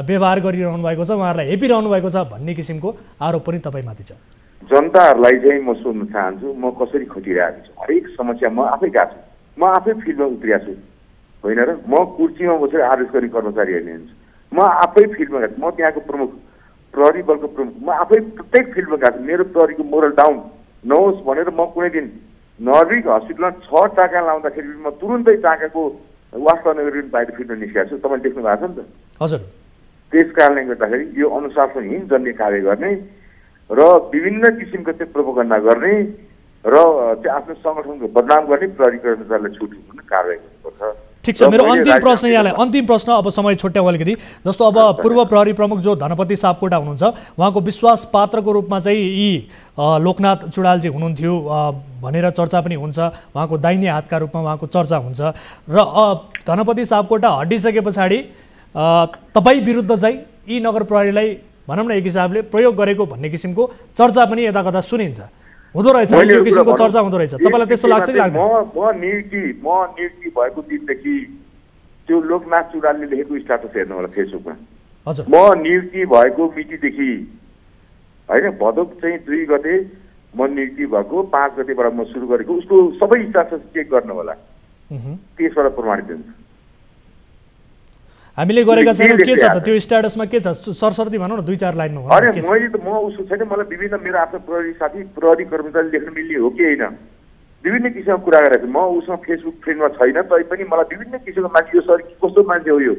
व्यवहार गरिरहनु भएको छ उहाँहरूलाई हेपिरहनु भएको छ भन्ने किसिमको आरोप पनि तपाईँमाथि छ जनताहरूलाई चाहिँ म सोध्न चाहन्छु म कसरी खटिरहेको छु हरेक समस्या म आफै गएको छु म आफै फिल्डमा उत्रिएको छु होइन र म कुर्सीमा बसेर आदेश गर्ने कर्मचारी होइन हुन्छु म आफै फिल्डमा गएको म त्यहाँको प्रमुख प्रहरी बलको प्रमुख म आफै प्रत्येक फिल्डमा गएको छु मेरो प्रहरीको मोरल डाउन नहोस् भनेर म कुनै दिन नर्विक हस्पिटलमा 6 टाका लाउँदाखेरि म तुरुन्तै टाकाको वास्ता नगरिकन बाहिर फिर्न निस्केको छु तपाईँले देख्नु भएको छ नि त हजुर त्यस कारणले गर्दाखेरि यो अनुशासनहीन जन्य कार्य गर्ने र विभिन्न किसिमको चाहिँ प्रोपोगन्डा गर्ने र चाहिँ आफ्नो संगठनको बदनाम गर्ने प्रहरी कर्मचारीलाई छुट हुन कारबाही गर्नुपर्छ ठीक छ मेरो अन्तिम प्रश्न यहाँलाई अन्तिम प्रश्न अब समय छुट्याउँ अलिकति जस्तो अब पूर्व प्रहरी प्रमुख जो धनपति सापकोटा हुनुहुन्छ उहाँको विश्वास पात्रको रूपमा चाहिँ यी लोकनाथ चुडालजी हुनुहुन्थ्यो भनेर चर्चा पनि हुन्छ उहाँको दाहिने हातका रूपमा उहाँको चर्चा हुन्छ र धनपति सापकोटा हटिसके पछाडि तपाईँ विरुद्ध चाहिँ यी नगर प्रहरीलाई भनौँ न एक हिसाबले प्रयोग गरेको भन्ने किसिमको चर्चा पनि यता कता सुनिन्छ हुँदो रहेछ यो किसिमको चर्चा हुँदो रहेछ तपाईलाई त्यस्तो लाग्छ कि लाग्दैन म नियुक्ति भएको दिनदेखि त्यो लोकनाथ चुडालले लेखेको स्ट्याटस हेर्नु होला फेसबुकमा हजुर म नियुक्ति भएको मितिदेखि हैन भदौ चाहिँ 2 गते म नियुक्ति भएको 5 गतेबाट म सुरु गरेको उसको सबै स्ट्याटस चेक गर्नु होला त्यसबाट प्रमाणित हुन्छ हामीले गरेका छैनौं के छ त त्यो स्ट्याटसमा के छ सरसर्ती भनौं न 2-4 लाइनमा भनौं अरे मैले त म उसको छैन मलाई विभिन्न मेरो आफ्नो प्रहरी साथी प्रहरी कर्मचारी लेख्न मिल्ने हो कि हैन विभिन्न किसिमको कुरा गरेको म उसमा फेसबुक फ्रेन्डमा छैन तै पनि मलाई विभिन्न किसिमको मान्छे यो सर कस्तो मान्छे हो यो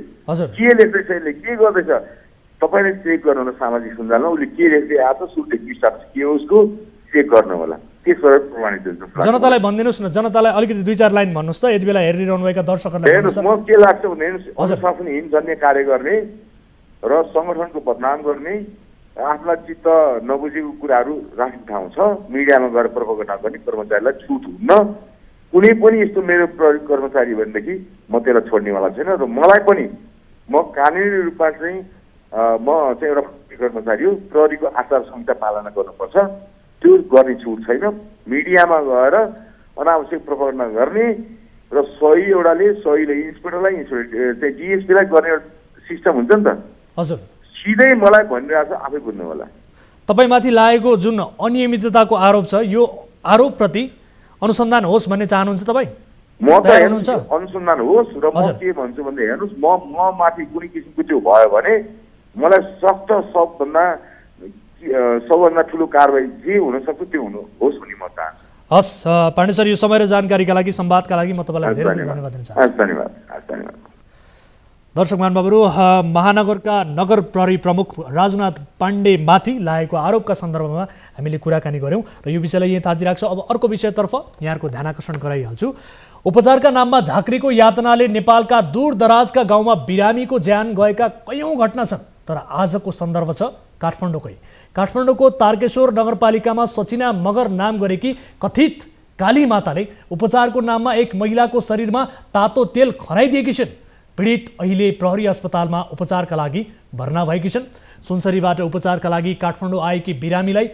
के लेख्दैछ यसले के गर्दैछ तपाईले चेक गर्नु होला सामाजिक सञ्जालमा उसले के लेख्दै आछ सुटेको स्ट्याटस के हो उसको चेक गर्नु होला त्यसबाट प्रमाणित हुन्छ जनतालाई भन्दिनुस् न जनतालाई अलिकति 2-4 लाइन भन्नुस् त यति बेला हेरिरहनु भएका दर्शकहरुलाई भन्नुस् त म के लाग्छ भने अनुशासनहीन जन्य कार्य गर्ने र संगठनको बदनाम गर्ने आफ्ना चित्त नबुझेको कुराहरू राख्ने ठाउँ छ मिडियामा गएर प्रोपोगन्डा गर्ने कर्मचारीलाई छुट हुन्न कुनै पनि यस्तो मेरो कर्मचारी भनेदेखि म त्यसलाई छोड्नेवाला छैन र मलाई पनि म कानुनी रूपमा चाहिँ म चाहिँ एउटा कर्मचारी हो प्रहरीको आचार संहिता पालना गर्नुपर्छ त्यो गर्ने छुट छैन। मिडियामा गएर अनावश्यक प्रोपागेन्डा गर्ने र सही एउटाले सहीले इन्सपेक्टरलाई चाहिँ डिएसपीलाई गर्ने सिस्टम हुन्छ नि त। हजुर, सिधै मलाई भनिरहेको छ, आफै बुझ्नु होला। तपाईँमाथि लागेको जुन अनियमितताको आरोप छ यो आरोपप्रति अनुसन्धान होस् भन्ने चाहनुहुन्छ तपाईँ? म त अनुसन्धान होस् र म के भन्छु भन्दा हेर्नुहोस्, म माथि कुनै किसिमको त्यो भयो भने मलाई सख्त सबभन्दा ठुलो कारबाही जे हुनसक्छ त्यो होस् भन्ने म चाहन्छु। हस् पाण्डे सर, यो समय र जानकारीका लागि, संवादका लागि म तपाईँलाई धेरै धन्यवाद दिन चाहन्छु। धन्यवाद। दर्शक महानुभावहरू, महानगरका नगर प्रहरी प्रमुख राजनाथ पाण्डेमाथि लागेको आरोपका सन्दर्भमा हामीले कुराकानी गऱ्यौँ र यो विषयलाई यहीँ ताती राख्छौँ। अब अर्को विषयतर्फ यहाँको ध्यान आकर्षण गराइहाल्छु। उपचारका नाममा झाँक्रीको यातनाले नेपालका दूरदराजका गाउँमा बिरामीको ज्यान गएका कैयौँ घटना छन्। तर आजको सन्दर्भ छ काठमाडौँकै। काठमाडौँको तारकेश्वर नगरपालिकामा सचिना मगर नाम गरेकी कथित काली माताले उपचारको नाममा एक महिलाको शरीरमा तातो तेल खनाइदिएकी छिन्। पीडित अहिले प्रहरी अस्पतालमा उपचारका लागि भर्ना भएकी छन्। सुनसरीबाट उपचारका लागि काठमाडौँ आएकी बिरामीलाई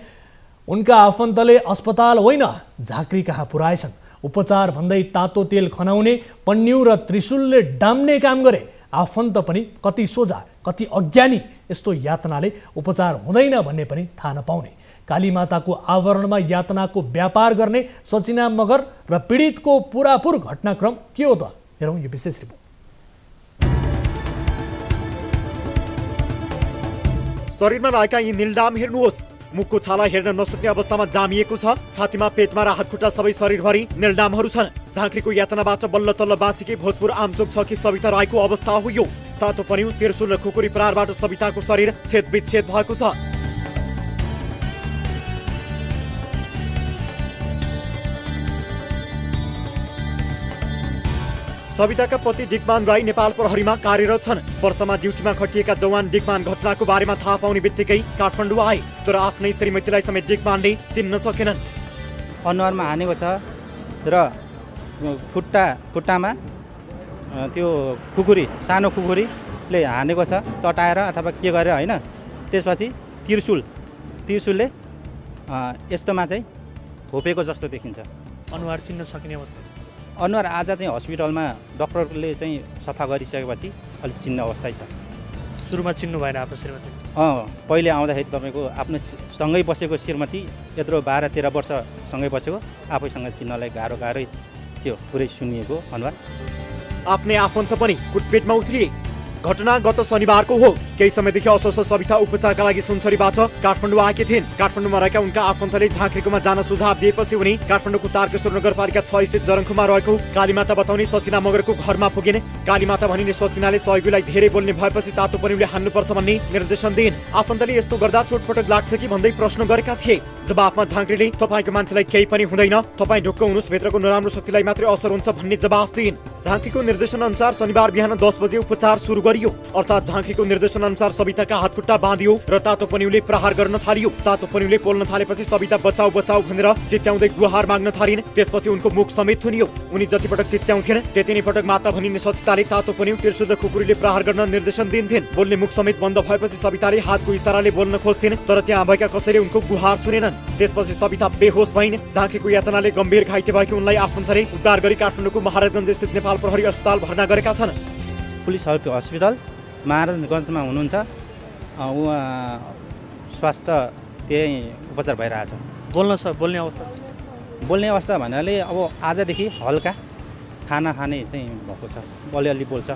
उनका आफन्तले अस्पताल होइन झाँक्री कहाँ पुर्याएछन्। उपचार भन्दै तातो तेल खनाउने, पन्यु र त्रिशूलले डाम्ने काम गरे। आफन्त पनि कति सोझा कति अज्ञानी यस्तो यातनाले उपचार हुँदैन भन्ने पनि थाहा नपाउने। कालीमाताको आवरणमा यातनाको व्यापार गर्ने सचिना मगर र पीडितको पुरापुर घटनाक्रम के हो त? हेरौँ यो विशेष रिपोर्ट। शरीरमा रहेका यी नीलडाम हेर्नुहोस्। मुखको छाला हेर्न नसक्ने अवस्थामा डामिएको छ। छातीमा, पेटमा र हातखुट्टा सबै शरीरभरि नीलडामहरू छन्। झाँक्रीको यातनाबाट बल्ल तल्ल बाँचेकी भोजपुर आमचोक छकी सविता राईको अवस्था हो यो। तातो पन्यु, त्रिशूल र खुकुरी प्रहारबाट सविताको शरीर छेदविच्छेद भएको छ। सविताका पति डिकमान राई नेपाल प्रहरीमा कार्यरत छन्। वर्षमा ड्युटीमा खटिएका जवान डिकमान घटनाको बारेमा थाहा पाउने बित्तिकै काठमाडौँ आए। तर आफ्नै श्रीमतीलाई समेत डिकमानले चिन्न सकेनन्। अनुहारमा हानेको छ र खुट्टामा त्यो खुकुरी, सानो खुकुरीले हानेको छ, तटाएर अथवा के गरेर होइन। त्यसपछि त्रिशूलले यस्तोमा चाहिँ घोपेको जस्तो देखिन्छ। अनुहार चिन्न सकिने अवस्था? अनुहार आज चाहिँ हस्पिटलमा डक्टरले चाहिँ सफा गरिसकेपछि अलिक चिन्न अवस्था छ। सुरुमा चिन्नु भएन आफ्नो श्रीमती? पहिले आउँदाखेरि तपाईँको आफ्नो सँगै बसेको श्रीमती यत्रो 12-13 वर्ष सँगै बसेको आफैसँग चिन्नलाई गाह्रै थियो। पुरै सुनिएको अनुहार। आफ्नै आफन्त पनि कुटपिटमा उत्रिए। घटना गत शनिबारको हो। केही समयदेखि अस्वस्थ सविता उपचारका लागि सुनसरीबाट काठमाडौँ आएकी थिइन्। काठमाडौँमा रहेका उनका आफन्तले झाँक्रीकोमा जान सुझाव दिएपछि उनी काठमाडौँको तारकेश्वर नगरपालिका 6 स्थित जरङखुमा रहेको कालीमाता बताउने सचिना मगरको घरमा पुगिन्। कालीमाता भनिने सचिनाले सहयोगीलाई धेरै बोल्ने भएपछि तातो पन्युले हान्नुपर्छ भन्ने निर्देशन दिइन्। आफन्तले यस्तो गर्दा चोटपटक लाग्छ कि भन्दै प्रश्न गरेका थिए। जवाफमा झाँक्रीले तपाईँको मान्छेलाई केही पनि हुँदैन, तपाईँ ढुक्क हुनुहोस्, भित्रको नराम्रो शक्तिलाई मात्रै असर हुन्छ भन्ने जवाफ दिइन्। झाँक्रीको निर्देशन अनुसार शनिबार बिहान 10 बजे उपचार सुरु गरियो। अर्थात् झाँक्रीको निर्देशन अनुसार सविताका हातखुट्टा बाँधियो र तातो पन्युले प्रहार गर्न थालियो। तातो पन्युले पोल्न थालेपछि सविता बचाऊ बचाऊ भनेर चिच्याउँदै गुहार माग्न थालिन्। त्यसपछि उनको मुख समेत थुनियो। उनी जति पटक चिच्याउँथिन् त्यति नै पटक माता भनिने सचिताले तातो पन्यु, त्रिशूल र खुकुरीले प्रहार गर्न निर्देशन दिन्थिन्। बोल्ने मुख समेत बन्द भएपछि सविताले हातको इसाराले बोल्न खोज्थिन्, तर त्यहाँ भएका कसैले उनको गुहार सुनेनन्। त्यसपछि सविता बेहोस भइन्। झाँक्रीको यातनाले गम्भीर घाइते भएकी उनलाई आफन्तले उद्धार गरी काठमाडौँको महाराजगञ्ज स्थित नेपाल प्रहरी अस्पताल भर्ना गरेका छन्। पुलिस हस्पिटल महाराजगञ्जमा हुनुहुन्छ। उहाँ स्वास्थ्य त्यही उपचार भइरहेछ। बोल्ने अवस्था भन्नाले अब आजदेखि हल्का खाना खाने चाहिँ भएको छ, अलिअलि बोल्छ।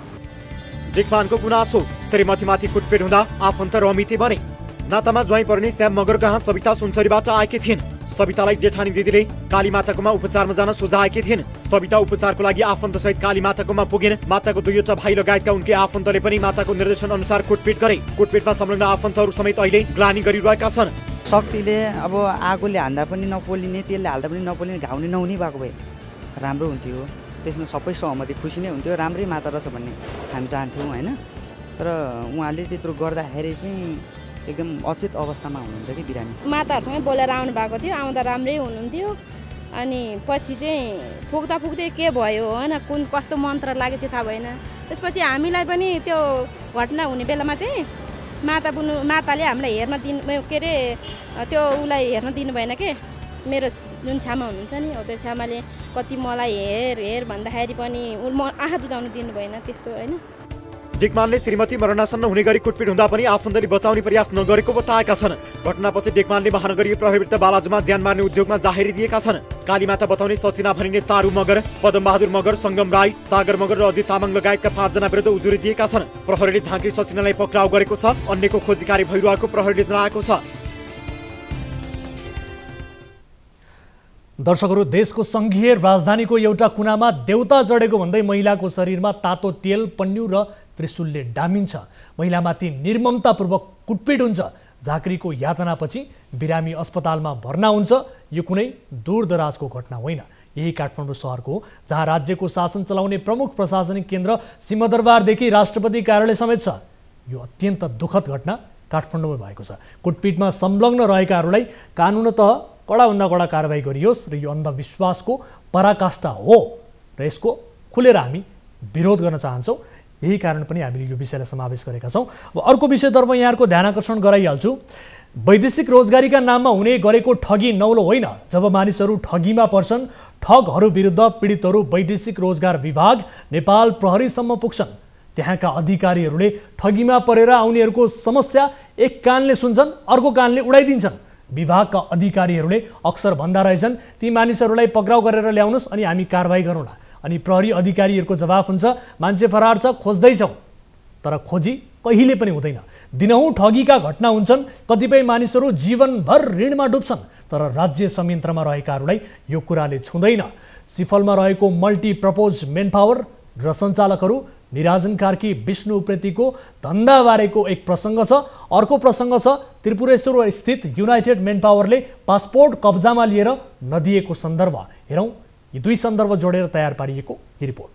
डिकमानको गुनासो, श्रीमतीमाथि कुटपिट हुँदा आफन्त रमिते बने। नातामा ज्वाइँ पर्ने श्याम मगर कहाँ सविता सुनसरीबाट आएकी थिइन्। सवितालाई जेठानी दिदीले कालीमाताकोमा उपचारमा जान सुझाएकी थिइन्। सविता उपचारको लागि आफन्तसहित कालीमाताकोमा पुगिन्। माताको दुईवटा भाइ लगायतका उनकै आफन्तले पनि माताको निर्देशन अनुसार कुटपिट गरे। कुटपिटमा संलग्न आफन्तहरू समेत अहिले ग्लानी गरिरहेका छन्। शक्तिले अब आगोले हान्दा पनि नपोलिने, तेलले हाल्दा पनि नपोलिने, घाउने नहुने भएको भए राम्रो हुन्थ्यो। त्यसमा सबै सहमति खुसी नै हुन्थ्यो। राम्रै माता रहेछ भन्ने हामी चाहन्थ्यौँ होइन। तर उहाँले त्यत्रो गर्दाखेरि चाहिँ एकदम अचेत अवस्थामा हुनुहुन्छ कि बिरामी। माताहरूसँगै बोलेर आउनु भएको थियो, आउँदा राम्रै हुनुहुन्थ्यो। अनि पछि चाहिँ पुग्दै के भयो होइन, कुन कस्तो मन्त्र लाग्यो त्यो थाहा भएन। त्यसपछि हामीलाई पनि त्यो घटना हुने बेलामा चाहिँ माताले हामीलाई हेर्न दिनु के अरे त्यो उसलाई हेर्न दिनु भएन के मेरो जुन छामा हुनुहुन्छ नि हो त्यो छामाले कति मलाई हेर भन्दाखेरि पनि म आँखा जुझाउनु दिनु भएन त्यस्तो होइन। डेकमानले श्रीमती मरणासन्न हुने गरी कुटपिट हुँदा पनि आफन्तले बचाउने प्रयास नगरेको बताएका छन्। घटनापछि डेकमानले महानगरीय प्रहरीवृत्त बालाजुमा ज्यान मार्ने उद्योगमा जाहेरी दिएका छन्। कालीमाता बताउने सचिना भनिने सारू मगर, पदमबहादुर मगर, सङ्गम राई, सागर मगर र अजित तामाङ लगायतका 5 जना विरुद्ध उजुरी दिएका छन्। प्रहरीले झाँक्री सचिनालाई पक्राउ गरेको छ। अन्यको खोजी कार्य भइरहेको प्रहरीले जनाएको छ। दर्शकहरू, देशको संघीय राजधानीको एउटा कुनामा देउता जडेको भन्दै महिलाको शरीरमा तातो तेल, पन्यु र त्रिशूलले डामिन्छ। महिलामाथि निर्ममतापूर्वक कुटपिट हुन्छ। झाँक्रीको यातनापछि बिरामी अस्पतालमा भर्ना हुन्छ। यो कुनै दूरदराजको घटना होइन। यही काठमाडौँ सहरको जहाँ राज्यको शासन चलाउने प्रमुख प्रशासनिक केन्द्र सिंहदरबारदेखि राष्ट्रपति कार्यालय समेत छ। यो अत्यन्त दुःखद घटना काठमाडौँमा भएको छ। कुटपिटमा संलग्न रहेकाहरूलाई कानुनतः कडाभन्दा कडा कारबाही गरियोस् र यो अन्धविश्वासको पराकाष्ठा हो र यसको खुलेर हामी विरोध गर्न चाहन्छौँ। यही कारण पनि हामीले यो विषयलाई समावेश गरेका छौँ। अब अर्को विषयतर्फ यहाँहरूको ध्यान आकर्षण गराइहाल्छु। वैदेशिक रोजगारीका नाममा हुने गरेको ठगी नौलो होइन। जब मानिसहरू ठगीमा पर्छन्, ठगहरू विरुद्ध पीडितहरू वैदेशिक रोजगार विभाग, नेपाल प्रहरीसम्म पुग्छन्। त्यहाँका अधिकारीहरूले ठगीमा परेर आउनेहरूको समस्या एक कानले सुन्छन्, अर्को कानले उडाइदिन्छन्। विभागका अधिकारीहरूले अक्सर भन्दा रहेछन् ती मानिसहरूलाई पक्राउ गरेर ल्याउनुहोस् अनि हामी कारबाही गरौँला। अनि प्रहरी अधिकारीहरूको जवाफ हुन्छ मान्छे फरार छ, खोज्दैछौँ। तर खोजी कहिले पनि हुँदैन। दिनहुँ ठगीका घटना हुन्छन्। कतिपय मानिसहरू जीवनभर ऋणमा डुब्छन्। तर राज्य संयन्त्रमा रहेकाहरूलाई यो कुराले छुँदैन। सिफलमा रहेको मल्टिपर्पोज मेन पावर र सञ्चालकहरू निराजन कार्की, विष्णु उप्रेतीको धन्दाबारेको एक प्रसङ्ग छ। अर्को प्रसङ्ग छ त्रिपुरेश्वर स्थित युनाइटेड मेन पावरले पासपोर्ट कब्जामा लिएर नदिएको सन्दर्भ। हेरौँ यी दुई सन्दर्भ जोडेर तयार पारिएको यो रिपोर्ट।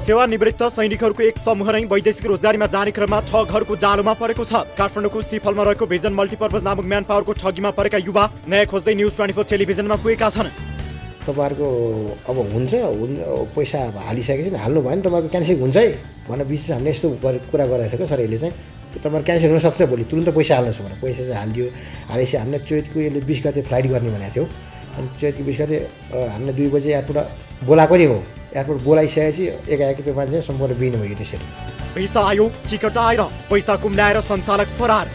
सेवानिवृत्त सैनिकहरूको एक समूह नै वैदेशिक रोजगारीमा जाने क्रममा ठगहरूको जालोमा परेको छ। काठमाडौँको सिफलमा रहेको भिजन मल्टिपर्पज नामक म्यान पावरको ठगीमा परेका युवा न्याय खोज्दै न्युज 24 टेलिभिजनमा पुगेका छन्। तपाईँहरूको अब हुन्छ पैसा हालिसकेपछि हाल्नु भयो भने तपाईँहरूको क्यान्सल हुन्छ है भनेर बिचमा हामीले यस्तो कुरा गरेको थियो क्या सर। यसले चाहिँ तपाईँहरू क्यान्सल हुनसक्छ, भोलि तुरन्त पैसा हाल्नुहोस् भनेर पैसा चाहिँ हालिदियो। हालेपछि हामीले चैतको यसले 20 गते फ्लाइट गर्ने भनेको थियो। अनि चैतको 20 गते हामीले 2 बजे एयरपोर्ट बोलाएको नि हो। एयरपोर्ट बोलाइसकेपछि एकाएक त्यो मान्छे सम्पूर्ण बिन भयो त्यसरी। पैसा आयो, टिकट आएर पैसा कुम्ल्याएर सञ्चालक फरार।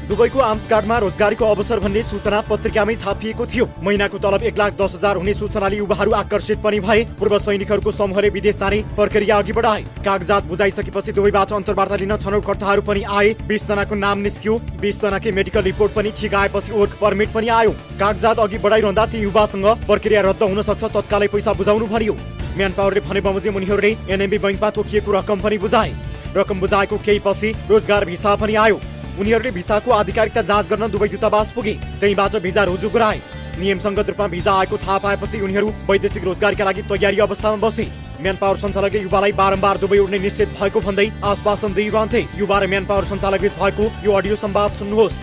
दुबईको आर्म्सगार्डमा रोजगारीको अवसर भन्ने सूचना पत्रिकामै छापिएको थियो। महिनाको तलब 1,10,000 हुने सूचनाले युवाहरू आकर्षित पनि भए। पूर्व सैनिकहरूको समूहले विदेश जाने प्रक्रिया अघि बढाए। कागजात बुझाइसकेपछि दुबईबाट अन्तर्वार्ता लिन छनौटकर्ताहरू पनि आए। 20 जनाको नाम निस्कियो। 20 जनाकै मेडिकल रिपोर्ट पनि ठिक आएपछि वर्क परमिट पनि आयो। कागजात अघि बढाइरहँदा ती युवासँग प्रक्रिया रद्द हुन सक्छ, तत्कालै पैसा बुझाउनु पर्यो। म्यान पावरले भने बमोजिम उनीहरूले एनएमबी बैंकमा तोकिएको रकम पनि बुझाए। रकम बुझाएको केही पछि रोजगार भिसा पनि आयो। उनीहरूले भिसाको आधिकारिकता जाँच गर्न दुबई दूतावास पुगे। त्यहीँबाट भिजा रुजु गराए। नियमसङ्गत रूपमा भिसा आएको थाहा पाएपछि उनीहरू वैदेशिक रोजगारीका लागि तयारी अवस्थामा बसे। म्यान पावर सञ्चालकले युवालाई बारम्बार दुबई उड्ने निषेध भएको भन्दै आश्वासन दिइरहन्थे। युवा र म्यान पावर सञ्चालकबिच भएको यो अडियो संवाद सुन्नुहोस्।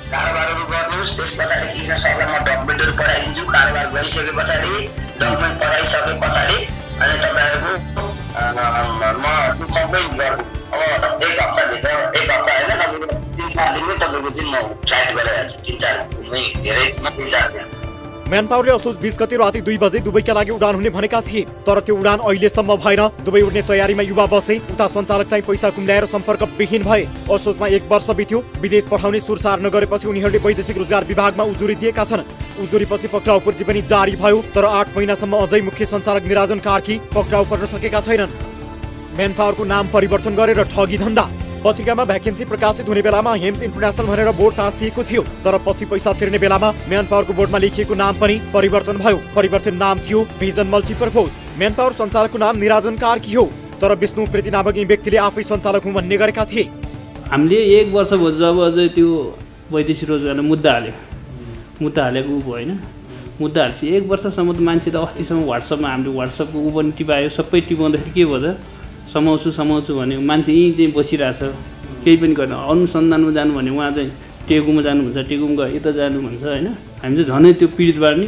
कारोबारहरू गर्नुहोस्, त्यस पछाडि किन सक्ला म डकुमेन्टहरू पठाइदिन्छु। कारोबार गरिसके पछाडि डकुमेन्ट पठाइसके पछाडि अनि तपाईँहरूको म सबै गर्छु। अब एक हप्ताभित्र, एक हप्ता होइन तपाईँको 3-4 दिनमै तपाईँको चाहिँ म फ्लाइट गरेर जान्छु। 3-4 दिनमै धेरै 3-4 दिन। म्यान पावरले असोज 20 गते राति 2 बजे दुबईका लागि उडान हुने भनेका थिए। तर त्यो उडान अहिलेसम्म भएन। दुबई उड्ने तयारीमा युवा बसे। उता सञ्चालक चाहिँ पैसा कुम्ल्याएर सम्पर्क विहीन भए। असोजमा 1 वर्ष बित्यो। विदेश पठाउने सुरसार नगरेपछि उनीहरूले वैदेशिक रोजगार विभागमा उजुरी दिएका छन्। उजुरीपछि पक्राउ पर्ची पनि जारी भयो। तर 8 महिनासम्म अझै मुख्य सञ्चालक निराजन कार्की पक्राउ पर्न सकेका छैनन्। म्यान पावरको नाम परिवर्तन गरेर ठगी धन्दा। पत्रिकामा भ्याकेन्सी प्रकाशित हुने बेलामा हेम्स इन्टरनेसनल भनेर बोर्ड टाँसिएको थियो। तर पछि पैसा तिर्ने बेलामा म्यान पावरको बोर्डमा लेखिएको नाम पनि परिवर्तन भयो। परिवर्तन नाम थियो भिजन मल्टिपर्पोज। म्यान पावर सञ्चालकको नाम निराजन कार्की हो। तर विष्णु उप्रेती नामक यी व्यक्तिले आफै सञ्चालक हुँ भन्ने गरेका थिए। हामीले 1 वर्ष भयो जब अझै त्यो वैदेशिक रोजगारले मुद्दा हालेको ऊ भयो होइन। मुद्दा हालेपछि 1 वर्षसम्म त मान्छे त अस्तिसम्म व्हाट्सएपमा हामीले व्हाट्सएपको ऊ पनि टिपायो। सबै टिपाउँदाखेरि के भयो त समाउँछु भने मान्छे यहीँ चाहिँ बसिरहेछ, केही पनि गर्न। अनुसन्धानमा जानु भने उहाँ चाहिँ टेकुमा जानुहुन्छ, टेकुमा यता जानु भन्छ होइन। हामी चाहिँ झनै त्यो पीडितबाट नि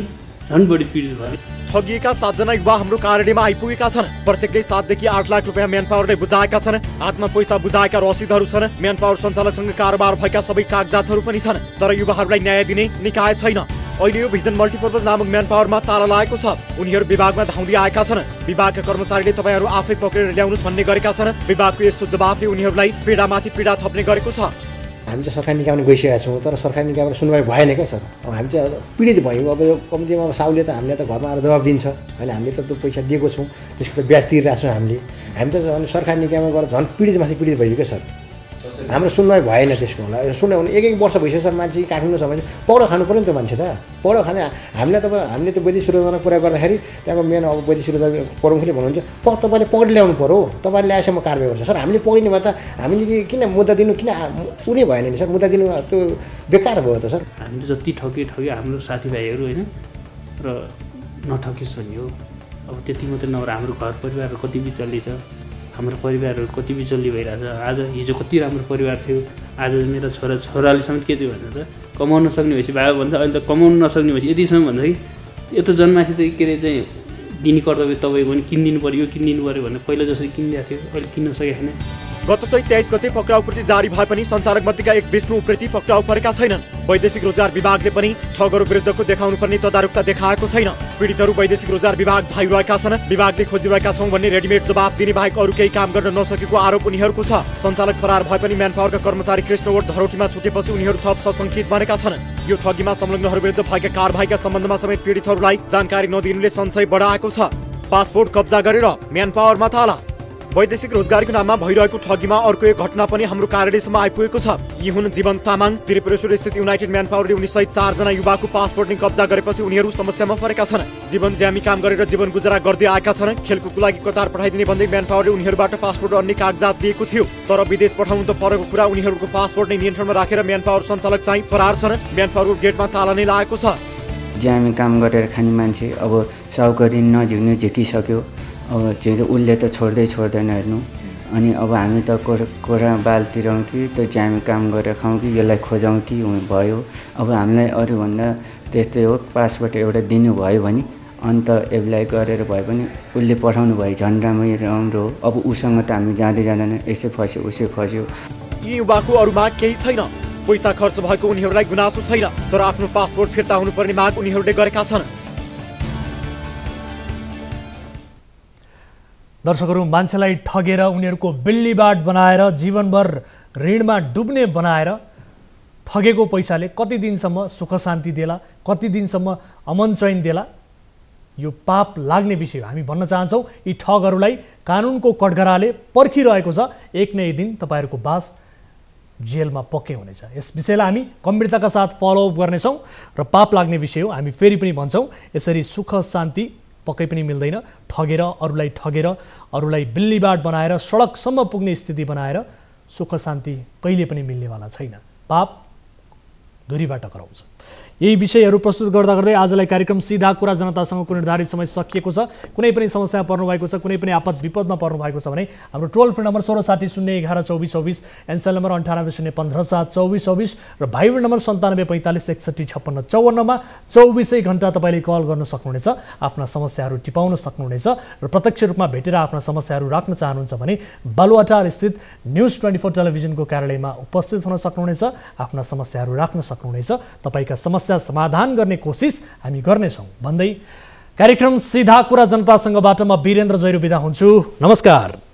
झन् बढी पीडित भयो। ठगिएका 7 जना युवा हाम्रो कार्यालयमा आइपुगेका छन्। प्रत्येकले 7 देखि 8 लाख रुपियाँ म्यान पावरले बुझाएका छन्। हातमा पैसा बुझाएका रसिदहरू छन्। म्यान पावर सञ्चालकसँग कारोबार भएका सबै कागजातहरू पनि छन्। तर युवाहरूलाई न्याय दिने निकाय छैन। अहिले यो भिजन मल्टिपर्पज नामक म्यान पावरमा ताला लागेको छ। उनीहरू विभागमा धाउँदै आएका छन्। विभागका कर्मचारीले तपाईहरू आफै पक्रेर ल्याउनुहोस् भन्ने गरेका छन्। विभागको यस्तो जवाफले उनीहरूलाई पीडामाथि पीडा थप्ने गरेको छ। हामी चाहिँ सरकारी निकायमा गइसकेका छौँ, तर सरकारी निकायबाट सुनवाई भएन क्या सर। अब हामी चाहिँ पीडित भयौँ। अब यो कम्तीमा अब साउले त हामीलाई त घरमा आएर जवाब दिन्छ होइन, हामीले त त्यो पैसा दिएको छौँ, त्यसको त ब्याज तिरिरहेको छौँ हामीले। हामी त अनि सरकारी निकायमा गएर झन् पीडितमाथि पीडित भइयो क्या सर। हाम्रो सुनवाई भएन त्यसको होला। सुनवाई हुने 1 वर्ष भइसक्यो सर। मान्छे काट्नु छ भने पौडो खानु पऱ्यो नि त मान्छे त। पौडो खाने हामीले त्यो वैदेशिक रोजगारमा कुरा गर्दाखेरि त्यहाँको मेन अब वैदेशिक रोजगार प्रमुखले भन्नुहुन्छ तपाईँले पक्रेर ल्याउनु पऱ्यो, तपाईँले ल्याएसम्म कारवाही गर्छ। सर हामीले पक्रिने भए त हामीले किन मुद्दा दिनु, किन उनी भएन नि सर, मुद्दा दिनु त्यो बेकार भयो त सर। हामीले जति ठगे हाम्रो साथीभाइहरू होइन र नठगेछ नि हो। अब त्यति मात्रै नभएर हाम्रो घर परिवार कति बिचल्ली छ, हाम्रो परिवारहरू कति बिचल्ली भइरहेछ। आज हिजो कति राम्रो परिवार थियो, आज मेरो छोराले समेत के थियो भने त कमाउन सक्ने भएपछि बाबा भन्छ, अहिले त कमाउन नसक्ने भएपछि यतिसम्म भन्छ कि यत्रो जन्मासी त के अरे चाहिँ दिने कर्तव्य तपाईँको पनि किनिदिनु पऱ्यो, यो किनिदिनु पऱ्यो भनेर पहिला जसरी किनिदिएको थियो अहिले किन्न सकेको छैन। गत चाहिँ 23 गते पक्राउ प्रति जारी भए पनि सञ्चालक मध्येका 1 विष्णु उप्रेती पक्राउ परेका छैनन्। वैदेशिक रोजगार विभागले पनि ठगहरू विरुद्धको देखाउनुपर्ने तदारुकता देखाएको छैन। पीडितहरू वैदेशिक रोजगार विभाग धाइरहेका छन्। विभागले खोजिरहेका छौँ भन्ने रेडिमेड जवाब दिने बाहेक अरू केही काम गर्न नसकेको आरोप उनीहरूको छ। सञ्चालक फरार भए पनि म्यान पावरका कर्मचारी कृष्णवट धरोटीमा छुटेपछि उनीहरू थप सशङ्कित बनेका छन्। यो ठगीमा संलग्नहरू विरुद्ध भएका कारबाहीका सम्बन्धमा समेत पीडितहरूलाई जानकारी नदिनुले संशय बढाएको छ। पासपोर्ट कब्जा गरेर म्यान पावरमा ताला। वैदेशिक रोजगारको नाममा भइरहेको ठगीमा अर्को एक घटना पनि हाम्रो कार्यालयसम्म आइपुगेको छ। यी हुन् जीवन तामाङ। त्रिपुरेश्वर स्थित युनाइटेड म्यान पावरले उनीसहित 4 जना युवाको पासपोर्ट नै कब्जा गरेपछि उनीहरू समस्यामा परेका छन्। जीवन ज्यामी काम गरेर जीवन गुजारा गर्दै आएका छन्। खेलकुदको लागि कतार पठाइदिने भन्दै म्यान पावरले उनीहरूबाट पासपोर्ट अन्य कागजात दिएको थियो। तर विदेश पठाउनु त परेको कुरा, उनीहरूको पासपोर्ट नै नियन्त्रणमा राखेर म्यान पावर सञ्चालक चाहिँ फरार छन्। म्यान पावरको गेटमा ताला नै लागेको छ। ज्यामी काम गरेर खाने मान्छे अब साउकरी नझिक्नु झिकिसक्यो। अब उसले त छोड्दैन हेर्नु। अनि अब हामी त कोरा बाल तिरौँ कि त्यो ज्यामी काम गरेर खाउँ कि यसलाई खोजौँ कि भयो। अब हामीलाई अरूभन्दा त्यस्तै हो। पासपोर्ट एउटा दिनुभयो भने अन्त एप्लाई गरेर भए पनि उसले पठाउनु भयो झन् राम्रो हो। अब उसँग त हामी जाँदै जाँदैन, यसै फस्यो उसै फस्यो। यी युवाको अरू माग केही छैन। पैसा खर्च भएको उनीहरूलाई गुनासो छैन, तर आफ्नो पासपोर्ट फिर्ता हुनुपर्ने माग उनीहरूले गरेका छन्। दर्शकहरू, मान्छेलाई ठगेर उनीहरूको बिल्लीबाट बनाएर जीवनभर ऋणमा डुब्ने बनाएर ठगेको पैसाले कति दिनसम्म सुख शान्ति देला, कति दिनसम्म अमन चैन देला, यो पाप लाग्ने विषय हामी भन्न चाहन्छौँ। यी ठगहरूलाई कानुनको कठघराले पर्खिरहेको छ। एक न एक दिन तपाईँहरूको बास जेलमा पक्कै हुनेछ। यस विषयलाई हामी गम्भीरताका साथ फलोअप गर्नेछौँ र पाप लाग्ने विषय हो। हामी फेरि पनि भन्छौँ, यसरी सुख शान्ति पक्कै पनि मिल्दैन। ठगेर अरूलाई बिल्लीबाट बनाएर सडकसम्म पुग्ने स्थिति बनाएर सुख शान्ति कहिले पनि मिल्नेवाला छैन। पाप धुरीबाट कराउँछ। यही विषयहरू प्रस्तुत गर्दा गर्दै आजलाई कार्यक्रम सीधा कुरा जनतासँगको निर्धारित समय सकिएको छ। कुनै पनि समस्या पर्नुभएको छ, कुनै पनि आपद विपदमा पर्नुभएको छ भने हाम्रो टोल फ्री नम्बर 1660 011 2424, एनसेल नम्बर 98 015 7 2424 र भाइबर नम्बर 9745 61 56 54 मा 24 घण्टा तपाईँले कल गर्न सक्नुहुनेछ। आफ्ना समस्याहरू टिपाउन सक्नुहुनेछ र प्रत्यक्ष रूपमा भेटेर आफ्ना समस्याहरू राख्न चाहनुहुन्छ भने बालुवाटार स्थित न्युज 24 टेलिभिजनको कार्यालयमा उपस्थित हुन सक्नुहुनेछ। आफ्ना समस्याहरू राख्न सक्नुहुनेछ। तपाईँका समस्या समाधान गर्ने कोसिस हामी गर्नेछौँ भन्दै कार्यक्रम सीधा कुरा जनतासँगबाट म वीरेन्द्र जैरू बिदा हुन्छु। नमस्कार।